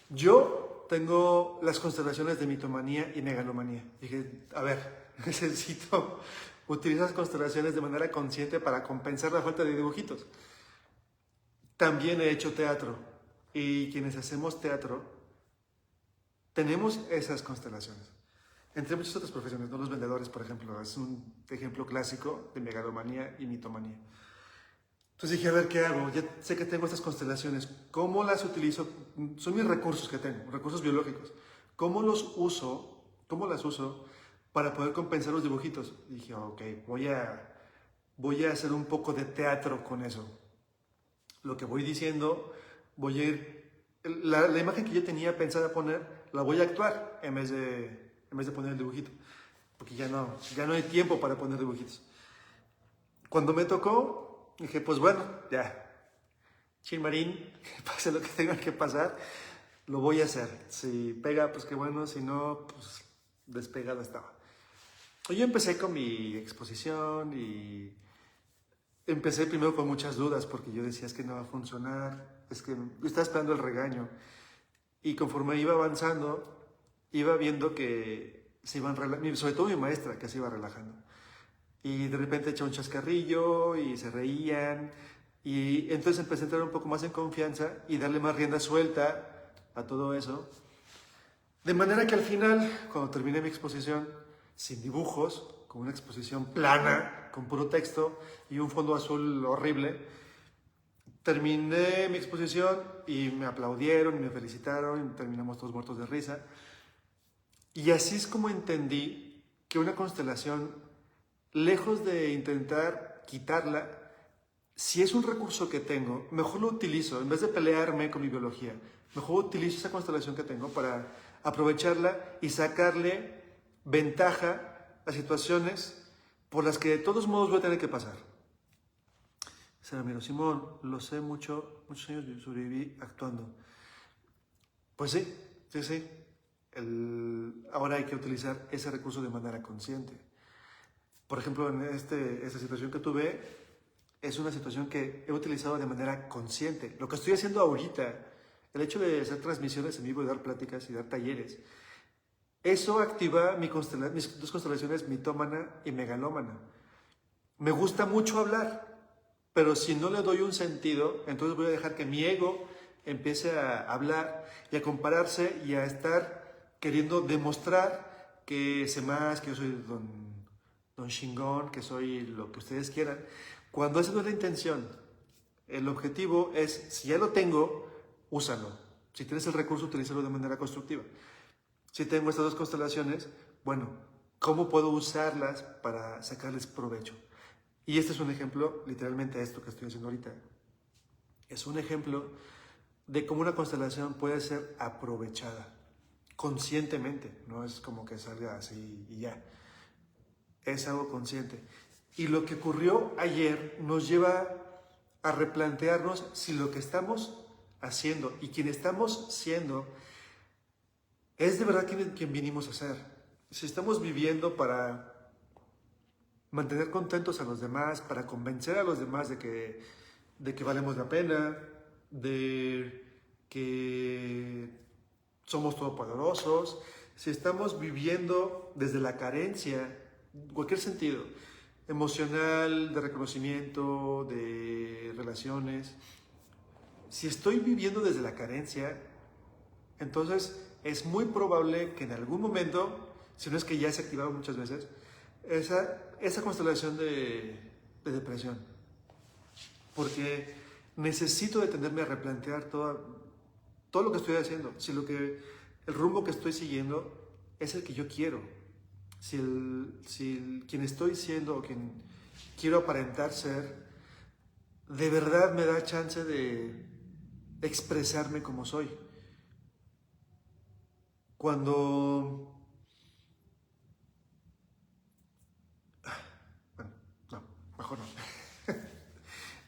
Speaker 1: Yo tengo las constelaciones de mitomanía y megalomanía. Dije, a ver, necesito utilizar las constelaciones de manera consciente para compensar la falta de dibujitos. También he hecho teatro y quienes hacemos teatro tenemos esas constelaciones. Entre muchas otras profesiones, ¿no? Los vendedores, por ejemplo, es un ejemplo clásico de megalomanía y mitomanía. Entonces dije, a ver, ¿qué hago? Ya sé que tengo estas constelaciones. ¿Cómo las utilizo? Son mis recursos que tengo, recursos biológicos. ¿Cómo los uso? ¿Cómo las uso para poder compensar los dibujitos? Y dije, ok, voy a hacer un poco de teatro con eso. Lo que voy diciendo, voy a ir... La imagen que yo tenía pensada poner, la voy a actuar en vez de poner el dibujito. Porque ya no hay tiempo para poner dibujitos. Cuando me tocó, dije, pues bueno, ya. Chinmarín, que pase lo que tenga que pasar, lo voy a hacer. Si pega, pues qué bueno. Si no, pues despegado estaba. Yo empecé con mi exposición y... Empecé primero con muchas dudas porque yo decía, es que no va a funcionar, es que yo estaba esperando el regaño. Y conforme iba avanzando, iba viendo que se iban relajando, sobre todo mi maestra que se iba relajando. Y de repente echaba un chascarrillo y se reían. Y entonces empecé a entrar un poco más en confianza y darle más rienda suelta a todo eso. De manera que al final, cuando terminé mi exposición, sin dibujos, con una exposición plana, con puro texto y un fondo azul horrible, terminé mi exposición y me aplaudieron y me felicitaron y terminamos todos muertos de risa. Y así es como entendí que una constelación, lejos de intentar quitarla, si es un recurso que tengo, mejor lo utilizo. En vez de pelearme con mi biología, mejor utilizo esa constelación que tengo para aprovecharla y sacarle ventaja a situaciones por las que de todos modos voy a tener que pasar. Dice Ramiro, Simón, lo sé muchos años sobreviví actuando. Pues sí. Ahora hay que utilizar ese recurso de manera consciente. Por ejemplo, en esta situación que tuve, es una situación que he utilizado de manera consciente. Lo que estoy haciendo ahorita, el hecho de hacer transmisiones en vivo y dar pláticas y dar talleres, eso activa mis dos constelaciones mitómana y megalómana. Me gusta mucho hablar, pero si no le doy un sentido, entonces voy a dejar que mi ego empiece a hablar y a compararse y a estar queriendo demostrar que sé más, que yo soy don chingón, que soy lo que ustedes quieran, cuando esa no es la intención. El objetivo es, si ya lo tengo, úsalo. Si tienes el recurso, utilízalo de manera constructiva. Si tengo estas dos constelaciones, bueno, ¿cómo puedo usarlas para sacarles provecho? Y este es un ejemplo, literalmente esto que estoy haciendo ahorita. Es un ejemplo de cómo una constelación puede ser aprovechada conscientemente. No es como que salga así y ya. Es algo consciente. Y lo que ocurrió ayer nos lleva a replantearnos si lo que estamos haciendo y quien estamos siendo es de verdad quien vinimos a ser. Si estamos viviendo para mantener contentos a los demás, para convencer a los demás de que valemos la pena, de que somos todopoderosos, si estamos viviendo desde la carencia, en cualquier sentido, emocional, de reconocimiento, de relaciones, si estoy viviendo desde la carencia, entonces es muy probable que en algún momento, si no es que ya se ha activado muchas veces, esa constelación de depresión. Porque necesito detenerme a replantear todo lo que estoy haciendo. Si el rumbo que estoy siguiendo es el que yo quiero. Si quien estoy siendo o quien quiero aparentar ser, de verdad me da chance de expresarme como soy. Cuando... Bueno, no, mejor no.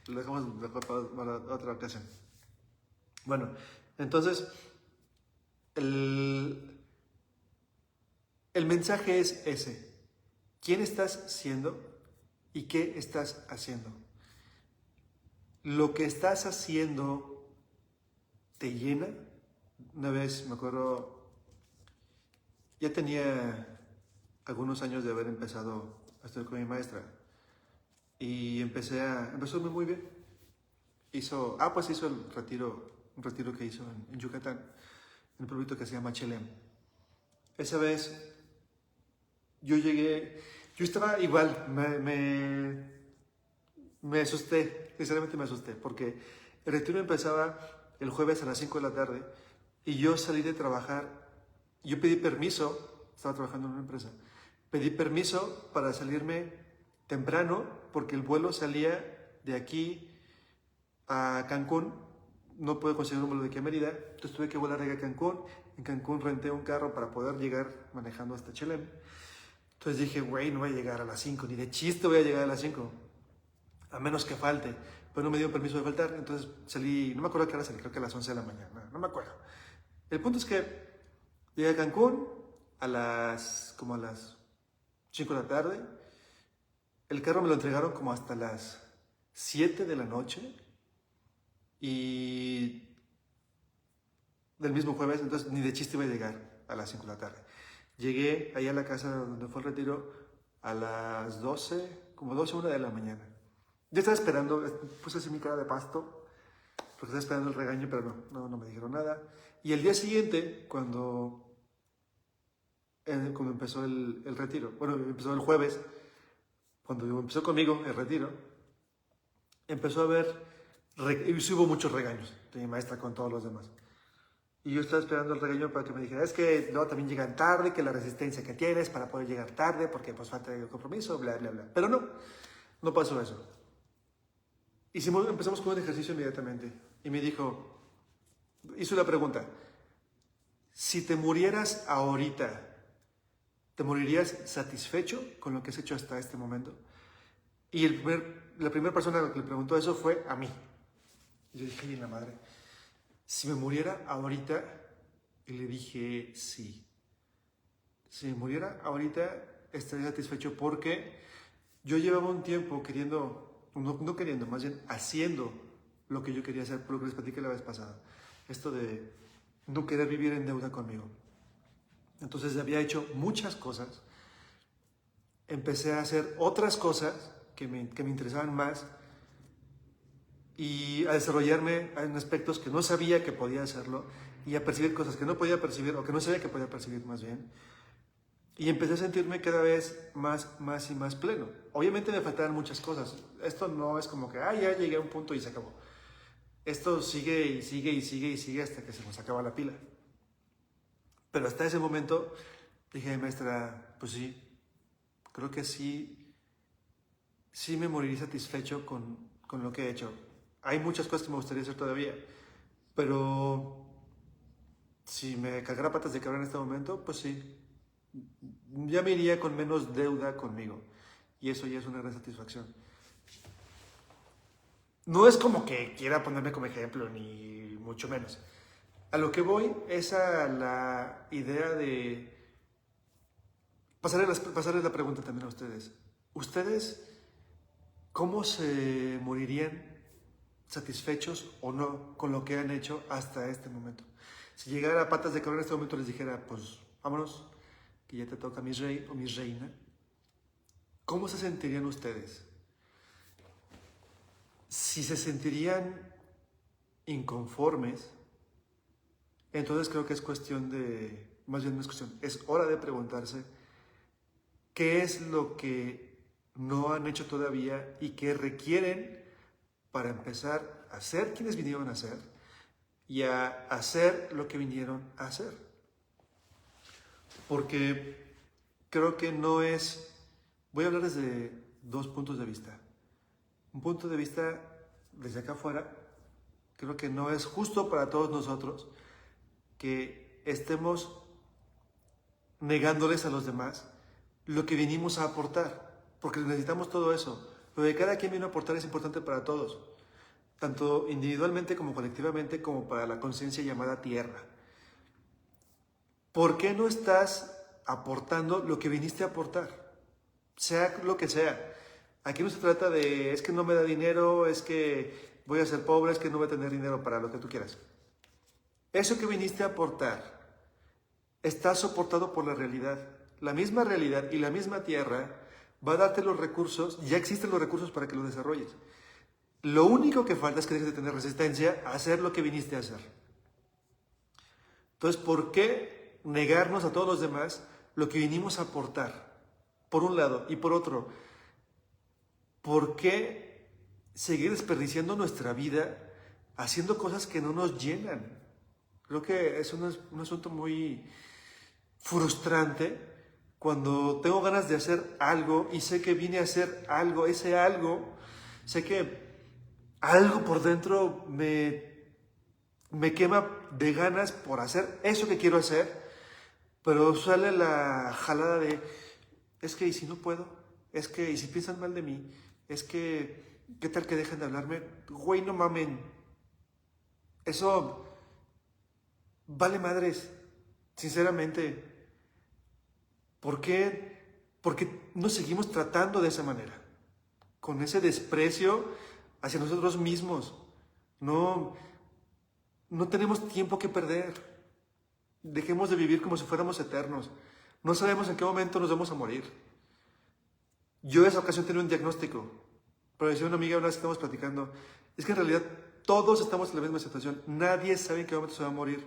Speaker 1: Lo dejamos mejor para otra ocasión. Bueno, entonces, el mensaje es ese. ¿Quién estás siendo y qué estás haciendo? Lo que estás haciendo te llena. Una vez me acuerdo, ya tenía algunos años de haber empezado a estudiar con mi maestra y empezó muy bien. Hizo el retiro, un retiro que hizo en Yucatán, en un pueblito que se llama Chelem. Esa vez yo estaba igual, me asusté, sinceramente me asusté, porque el retiro empezaba el jueves a las 5 de la tarde y yo salí de trabajar, yo pedí permiso, estaba trabajando en una empresa, pedí permiso para salirme temprano porque el vuelo salía de aquí a Cancún, no pude conseguir un vuelo de aquí a Mérida, entonces tuve que volar a Cancún. En Cancún renté un carro para poder llegar manejando hasta Chelem. Entonces dije, güey, no voy a llegar a las 5, ni de chiste voy a llegar a las 5, a menos que falte. Pero no me dio permiso de faltar, entonces salí, no me acuerdo a qué hora salí, creo que a las 11 de la mañana, no me acuerdo. El punto es que llegué a Cancún como a las 5 de la tarde. El carro me lo entregaron como hasta las 7 de la noche. Y del mismo jueves, entonces ni de chiste iba a llegar a las 5 de la tarde. Llegué ahí a la casa donde fue el retiro a las 12, como 12, 1 de la mañana. Yo estaba esperando, puse así mi cara de pasto, porque estaba esperando el regaño, pero no me dijeron nada. Y el día siguiente, cuando empezó el retiro, bueno, empezó el jueves, cuando empezó conmigo el retiro, empezó a haber, y hubo muchos regaños de mi maestra con todos los demás. Y yo estaba esperando el regaño para que me dijera, es que luego también llegan tarde, que la resistencia que tienes para poder llegar tarde, porque pues falta de compromiso, bla, bla, bla. Pero no pasó eso. Empezamos con un ejercicio inmediatamente. Y me hizo la pregunta, si te murieras ahorita, ¿te morirías satisfecho con lo que has hecho hasta este momento? Y la primera persona que le preguntó eso fue a mí. Y yo dije, ay, la madre. Si me muriera ahorita, y le dije, sí. Si me muriera ahorita, estaría satisfecho porque yo llevaba un tiempo no queriendo, más bien haciendo lo que yo quería hacer, por lo que les platiqué la vez pasada. Esto de no querer vivir en deuda conmigo. Entonces había hecho muchas cosas, empecé a hacer otras cosas que me interesaban más y a desarrollarme en aspectos que no sabía que podía hacerlo y a percibir cosas que no podía percibir o que no sabía que podía percibir más bien. Y empecé a sentirme cada vez más y más pleno. Obviamente me faltaban muchas cosas. Esto no es como que, ya llegué a un punto y se acabó. Esto sigue y sigue y sigue y sigue hasta que se nos acaba la pila. Pero hasta ese momento dije, maestra, pues sí, creo que sí me moriría satisfecho con lo que he hecho. Hay muchas cosas que me gustaría hacer todavía, pero si me cargara patas de cabra en este momento, pues sí, ya me iría con menos deuda conmigo. Y eso ya es una gran satisfacción. No es como que quiera ponerme como ejemplo, ni mucho menos. A lo que voy es a la idea de pasarles la pregunta también a ustedes. ¿Ustedes cómo se morirían satisfechos o no con lo que han hecho hasta este momento? Si llegara a patas de cabra en este momento les dijera, pues vámonos, que ya te toca mi rey o mi reina, ¿cómo se sentirían ustedes? Si se sentirían inconformes, entonces creo que es cuestión de, más bien no es cuestión, es hora de preguntarse qué es lo que no han hecho todavía y que requieren para empezar a ser quienes vinieron a ser y a hacer lo que vinieron a hacer. Porque creo que no es, voy a hablar desde dos puntos de vista. Un punto de vista desde acá afuera, creo que no es justo para todos nosotros que estemos negándoles a los demás lo que vinimos a aportar, porque necesitamos todo eso. Lo que cada quien vino a aportar es importante para todos, tanto individualmente como colectivamente, como para la conciencia llamada tierra. ¿Por qué no estás aportando lo que viniste a aportar? Sea lo que sea. Aquí no se trata de, es que no me da dinero, es que voy a ser pobre, es que no voy a tener dinero para lo que tú quieras. Eso que viniste a aportar está soportado por la realidad. La misma realidad y la misma tierra va a darte los recursos, ya existen los recursos para que lo desarrolles. Lo único que falta es que dejes de tener resistencia a hacer lo que viniste a hacer. Entonces, ¿por qué negarnos a todos los demás lo que vinimos a aportar? Por un lado. Y por otro, ¿por qué seguir desperdiciando nuestra vida haciendo cosas que no nos llenan? Creo que es un asunto muy frustrante cuando tengo ganas de hacer algo y sé que vine a hacer algo, ese algo, sé que algo por dentro me quema de ganas por hacer eso que quiero hacer, pero sale la jalada de, es que y si no puedo, es que y si piensan mal de mí, es que, ¿qué tal que dejen de hablarme? Güey, no mamen, eso vale madres, sinceramente. ¿Por qué? Porque nos seguimos tratando de esa manera, con ese desprecio hacia nosotros mismos. No, no tenemos tiempo que perder. Dejemos de vivir como si fuéramos eternos. No sabemos en qué momento nos vamos a morir. Yo en esa ocasión tenía un diagnóstico, pero decía una amiga una vez que estamos platicando, es que en realidad todos estamos en la misma situación. Nadie sabe en qué momento se va a morir.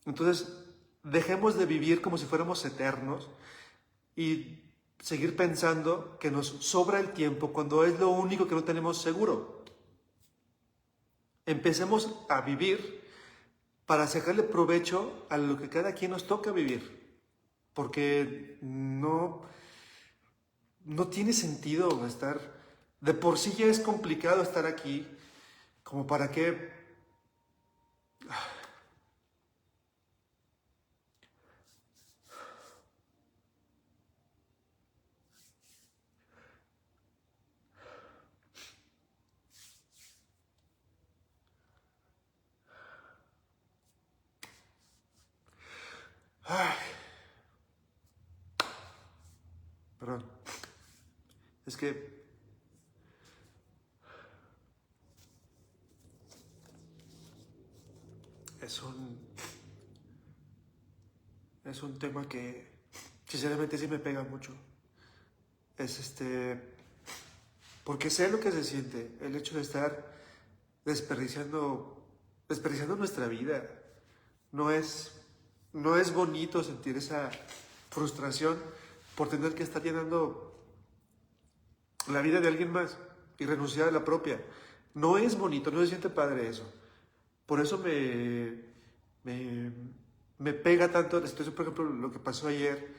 Speaker 1: Entonces, dejemos de vivir como si fuéramos eternos y seguir pensando que nos sobra el tiempo cuando es lo único que no tenemos seguro. Empecemos a vivir para sacarle provecho a lo que cada quien nos toca vivir, porque no tiene sentido estar, de por sí ya es complicado estar aquí, como para qué. Ay, perdón, es que es un tema que sinceramente sí me pega mucho. Es porque sé lo que se siente, el hecho de estar desperdiciando nuestra vida. No es, no es bonito sentir esa frustración por tener que estar llenando la vida de alguien más y renunciar a la propia. No es bonito, no se siente padre eso. Por eso me, me pega tanto la situación, por ejemplo, lo que pasó ayer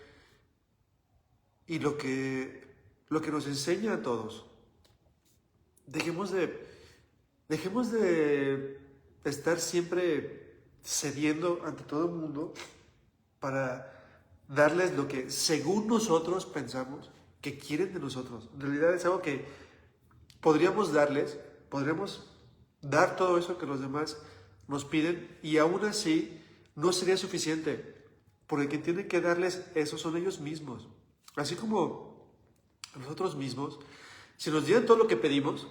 Speaker 1: y lo que nos enseña a todos. Dejemos de, dejemos de estar siempre cediendo ante todo el mundo para darles lo que según nosotros pensamos que quieren de nosotros. En realidad es algo que podríamos darles, podríamos dar todo eso que los demás nos piden y aún así no sería suficiente, porque quien tiene que darles eso son ellos mismos. Así como nosotros mismos, si nos dieran todo lo que pedimos,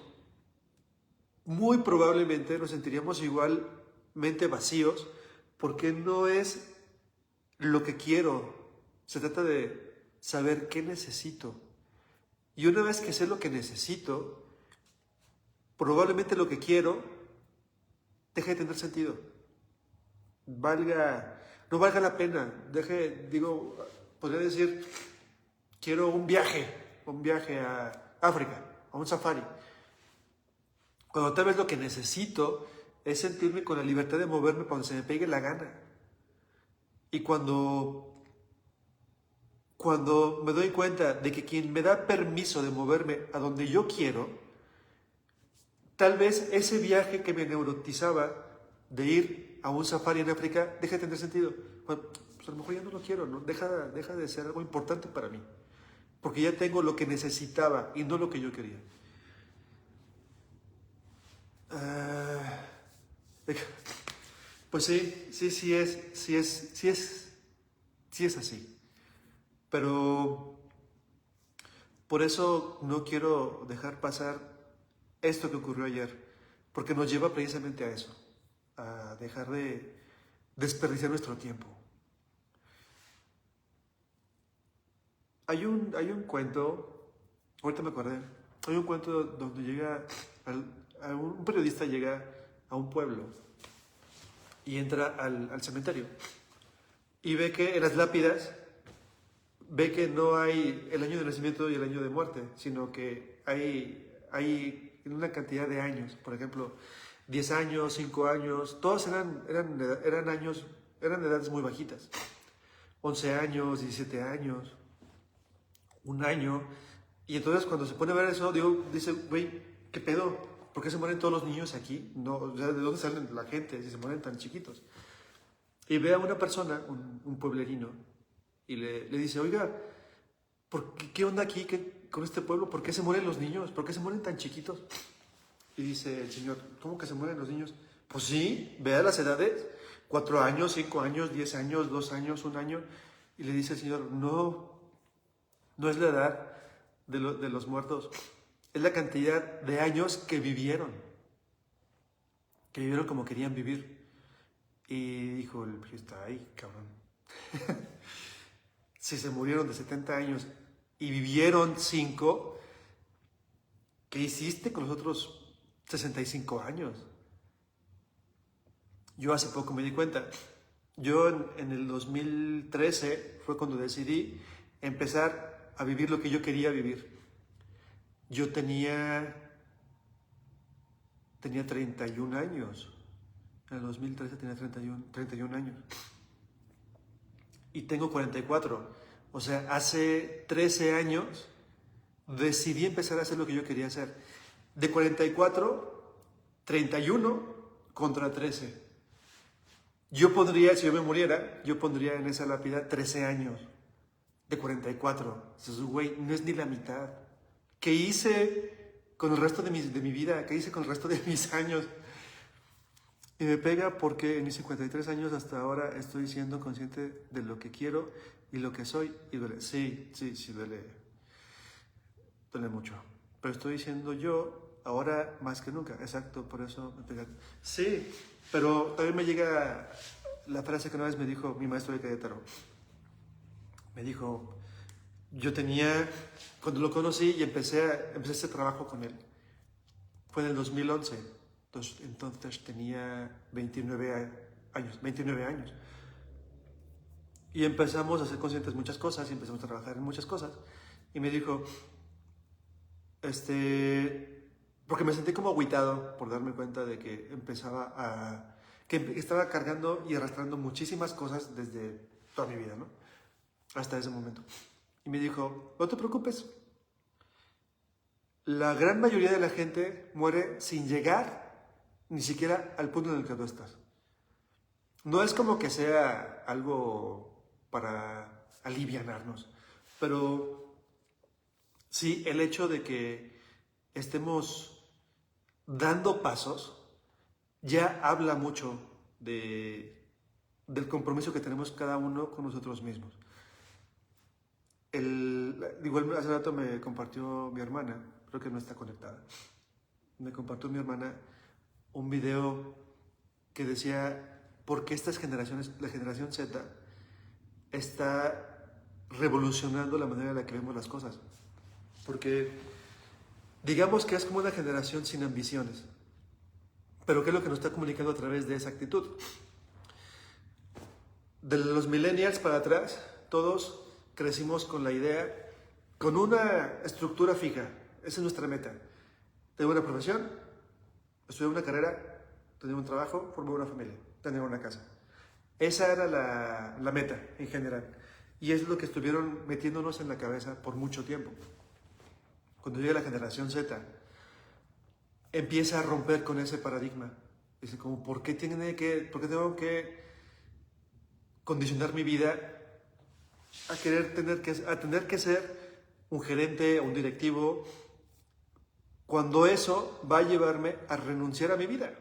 Speaker 1: muy probablemente nos sentiríamos igualmente vacíos, porque no es lo que quiero, se trata de saber qué necesito. Y una vez que sé lo que necesito, probablemente lo que quiero deje de tener sentido. No valga la pena. Podría decir, quiero un viaje a África, a un safari. Cuando tal vez lo que necesito es sentirme con la libertad de moverme para donde se me pegue la gana. Y cuando me doy cuenta de que quien me da permiso de moverme a donde yo quiero, tal vez ese viaje que me neurotizaba de ir a un safari en África deja de tener sentido. Bueno, pues a lo mejor ya no lo quiero, ¿no? Deja de ser algo importante para mí. Porque ya tengo lo que necesitaba y no lo que yo quería. Ah, pues sí es así. Pero por eso no quiero dejar pasar esto que ocurrió ayer, porque nos lleva precisamente a eso, a dejar de desperdiciar nuestro tiempo. Hay un cuento, ahorita me acordé, hay un cuento donde un periodista llega a un pueblo y entra al cementerio y ve que en las lápidas ve que no hay el año de nacimiento y el año de muerte, sino que hay una cantidad de años, por ejemplo, 10 años, 5 años, todos eran edades muy bajitas, 11 años, 17 años, un año, y entonces cuando se pone a ver eso, dice, güey, ¿qué pedo? ¿Por qué se mueren todos los niños aquí? No, o sea, ¿de dónde salen la gente si se mueren tan chiquitos? Y ve a una persona, un pueblerino, y le dice, oiga, ¿qué onda aquí con este pueblo? ¿Por qué se mueren los niños? ¿Por qué se mueren tan chiquitos? Y dice el señor, ¿cómo que se mueren los niños? Pues sí, vea las edades, 4 años, 5 años, 10 años, 2 años, 1 año. Y le dice el señor, no es la edad de los muertos, es la cantidad de años que vivieron como querían vivir. Y dijo el periodista, ay, cabrón. Si se murieron de 70 años y vivieron 5, ¿qué hiciste con los otros 65 años? Yo hace poco me di cuenta. Yo en el 2013 fue cuando decidí empezar a vivir lo que yo quería vivir. Yo tenía 31 años. En el 2013 tenía 31 años. Y tengo 44. O sea, hace 13 años decidí empezar a hacer lo que yo quería hacer. De 44, 31 contra 13. Yo pondría, si yo me muriera, yo pondría en esa lápida 13 años de 44. Entonces, güey, no es ni la mitad. ¿Qué hice con el resto de mi vida? ¿Qué hice con el resto de mis años? Y me pega porque en mis 53 años hasta ahora estoy siendo consciente de lo que quiero y lo que soy. Y duele. Sí, duele. Duele mucho. Pero estoy siendo yo ahora más que nunca. Exacto, por eso me pega. Sí, pero también me llega la frase que una vez me dijo mi maestro de Querétaro. Me dijo, yo tenía, cuando lo conocí y empecé este trabajo con él, fue en el 2011. Entonces tenía 29 años. Y empezamos a ser conscientes de muchas cosas y empezamos a trabajar en muchas cosas. Y me dijo, porque me sentí como agüitado por darme cuenta de que que estaba cargando y arrastrando muchísimas cosas desde toda mi vida, ¿no? Hasta ese momento. Y me dijo, no te preocupes, la gran mayoría de la gente muere sin llegar ni siquiera al punto en el que tú estás. No es como que sea algo para alivianarnos, pero sí el hecho de que estemos dando pasos ya habla mucho del compromiso que tenemos cada uno con nosotros mismos. Igual hace rato me compartió mi hermana, creo que no está conectada, me compartió mi hermana un video que decía por qué estas generaciones, la generación Z, está revolucionando la manera en la que vemos las cosas. Porque digamos que es como una generación sin ambiciones. Pero ¿qué es lo que nos está comunicando a través de esa actitud? De los millennials para atrás, todos crecimos con la idea, con una estructura fija. Esa es nuestra meta. Tengo una profesión, estudiar una carrera, tener un trabajo, formar una familia, tener una casa. Esa era la meta en general. Y es lo que estuvieron metiéndonos en la cabeza por mucho tiempo. Cuando llega la generación Z, empieza a romper con ese paradigma. Dice como, ¿por qué tengo que condicionar mi vida a tener que ser un gerente o un directivo, cuando eso va a llevarme a renunciar a mi vida?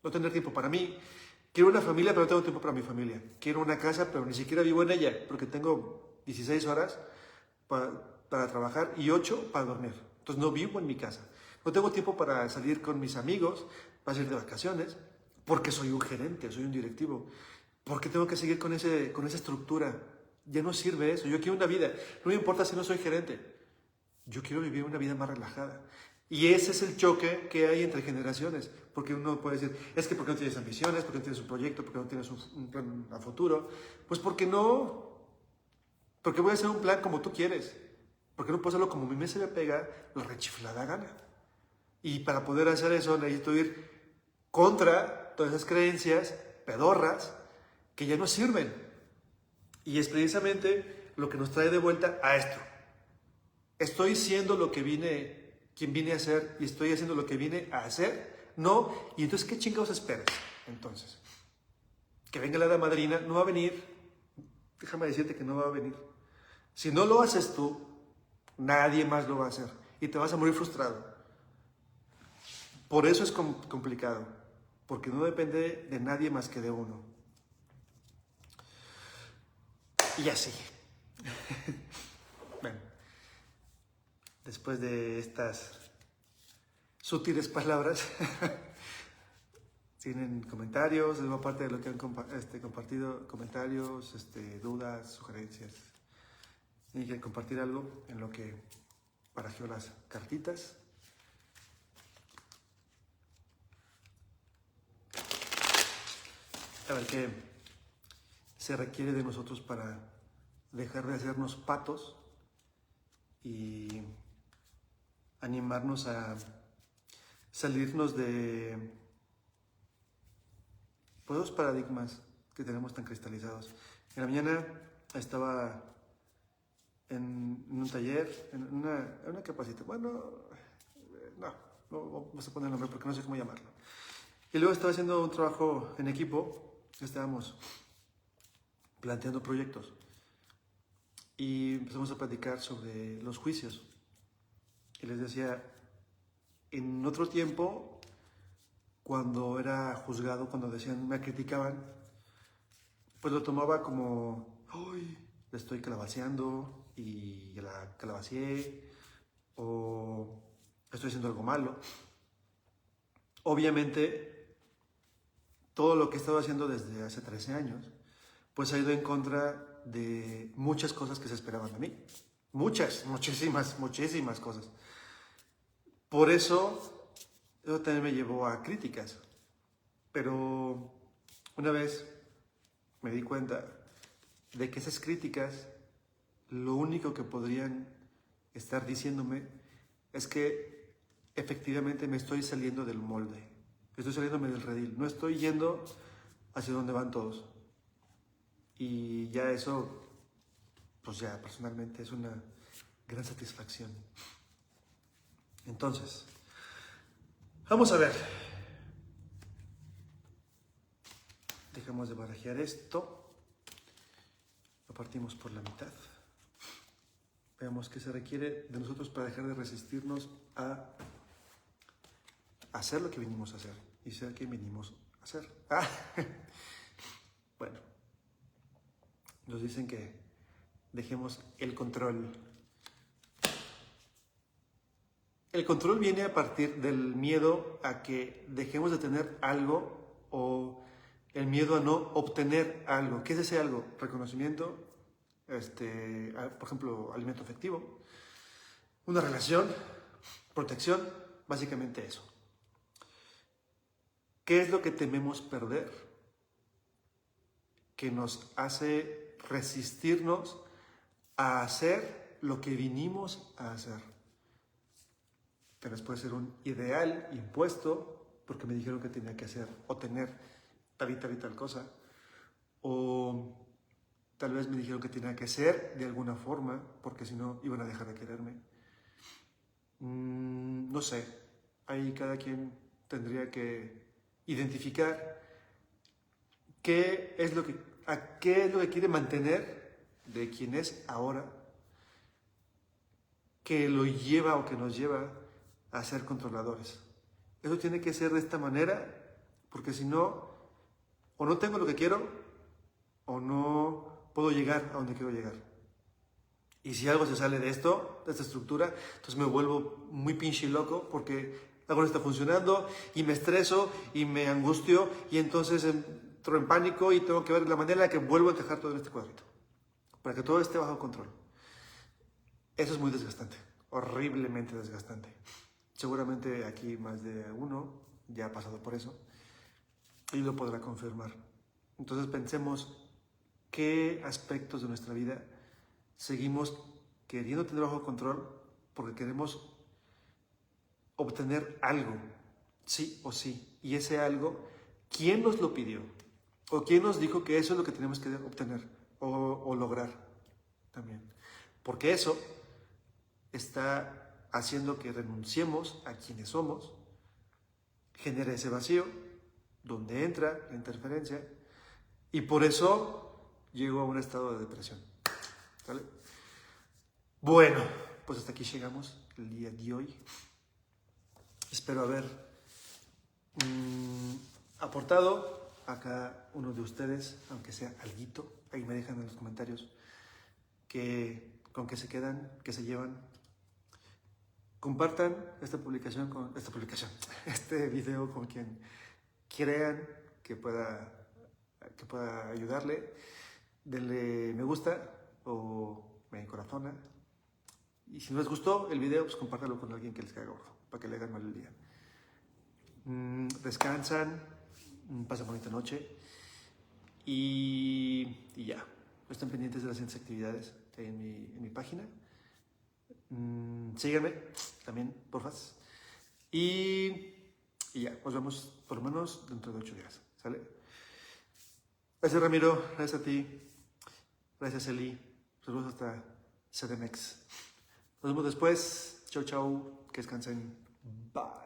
Speaker 1: No tener tiempo para mí. Quiero una familia, pero no tengo tiempo para mi familia. Quiero una casa, pero ni siquiera vivo en ella, porque tengo 16 horas para trabajar y 8 para dormir. Entonces no vivo en mi casa. No tengo tiempo para salir con mis amigos, para salir de vacaciones, porque soy un gerente, soy un directivo. ¿Por qué tengo que seguir con esa estructura? Ya no sirve eso. Yo quiero una vida. No me importa si no soy gerente. Yo quiero vivir una vida más relajada. Y ese es el choque que hay entre generaciones. Porque uno puede decir, es que ¿por qué no tienes ambiciones? ¿Por qué no tienes un proyecto? ¿Por qué no tienes un plan a futuro? Pues porque no. Porque voy a hacer un plan como tú quieres. Porque no puedo hacerlo como a mí se me pega la rechiflada gana. Y para poder hacer eso necesito ir contra todas esas creencias pedorras que ya no sirven. Y es precisamente lo que nos trae de vuelta a esto. Estoy siendo quien vine a ser, y estoy haciendo lo que vine a hacer. No, y entonces ¿qué chingados esperas? Entonces, que venga la hada madrina, no va a venir. Déjame decirte que no va a venir. Si no lo haces tú, nadie más lo va a hacer. Y te vas a morir frustrado. Por eso es complicado. Porque no depende de nadie más que de uno. Y así. Bueno, después de estas sutiles palabras, tienen comentarios, es parte de lo que han compartido, comentarios, dudas, sugerencias. Si quieren compartir algo en lo que barajeo las cartitas. A ver qué se requiere de nosotros para dejar de hacernos patos y animarnos a salirnos de los paradigmas que tenemos tan cristalizados. En la mañana estaba en un taller, en una capacitación. Bueno, no vamos a poner el nombre porque no sé cómo llamarlo. Y luego estaba haciendo un trabajo en equipo. Estábamos planteando proyectos y empezamos a platicar sobre los juicios. Y les decía, en otro tiempo, cuando era juzgado, cuando me criticaban, pues lo tomaba como, uy, le estoy calabaceando y la calabaceé, o estoy haciendo algo malo. Obviamente, todo lo que he estado haciendo desde hace 13 años, pues ha ido en contra de muchas cosas que se esperaban de mí. muchísimas cosas. Por eso también me llevó a críticas. Pero una vez me di cuenta de que esas críticas, lo único que podrían estar diciéndome es que efectivamente me estoy saliendo del molde, estoy saliéndome del redil, no estoy yendo hacia donde van todos. Y ya eso, pues ya personalmente es una gran satisfacción. Entonces, vamos a ver. Dejamos de barajear esto. Lo partimos por la mitad. Veamos qué se requiere de nosotros para dejar de resistirnos a hacer lo que vinimos a hacer y ser quien vinimos a hacer. Bueno, nos dicen que dejemos el control. El control viene a partir del miedo a que dejemos de tener algo o el miedo a no obtener algo. ¿Qué es ese algo? Reconocimiento, por ejemplo, alimento afectivo, una relación, protección, básicamente eso. ¿Qué es lo que tememos perder? Que nos hace resistirnos a hacer lo que vinimos a hacer. Pero puede ser un ideal impuesto porque me dijeron que tenía que hacer o tener tal y tal cosa, o tal vez me dijeron que tenía que ser de alguna forma porque si no iban a dejar de quererme. No sé, ahí cada quien tendría que identificar qué es lo que quiere mantener de quien es ahora, que lo lleva o que nos lleva a ser controladores. Eso tiene que ser de esta manera, porque si no, o no tengo lo que quiero, o no puedo llegar a donde quiero llegar. Y si algo se sale de esto, de esta estructura, entonces me vuelvo muy pinche loco porque algo no está funcionando y me estreso y me angustio y entonces entro en pánico y tengo que ver la manera en la que vuelvo a encajar todo en este cuadrito para que todo esté bajo control. Eso es muy desgastante, horriblemente desgastante. Seguramente aquí más de uno ya ha pasado por eso y lo podrá confirmar. Entonces pensemos qué aspectos de nuestra vida seguimos queriendo tener bajo control porque queremos obtener algo, sí o sí. Y ese algo, ¿quién nos lo pidió? ¿O quién nos dijo que eso es lo que tenemos que obtener o lograr también? Porque eso está haciendo que renunciemos a quienes somos, genera ese vacío, donde entra la interferencia, y por eso llego a un estado de depresión. ¿Sale? Bueno, pues hasta aquí llegamos el día de hoy. Espero haber aportado a cada uno de ustedes, aunque sea alguito. Ahí me dejan en los comentarios con qué se quedan, qué se llevan. Compartan este video con quien crean que pueda ayudarle. Denle me gusta o me corazona. Y si no les gustó el video, pues compártalo con alguien que les caiga gordo, para que le hagan mal el día. Descansan, pasen bonita noche y ya. Estén pendientes de las siguientes actividades que hay en mi página. Síganme también, porfa. Y ya, nos vemos por lo menos dentro de 8 días. ¿Sale? Gracias, Ramiro. Gracias a ti. Gracias, Eli. Saludos hasta CDMX. Nos vemos después. Chau, chau. Que descansen. Bye.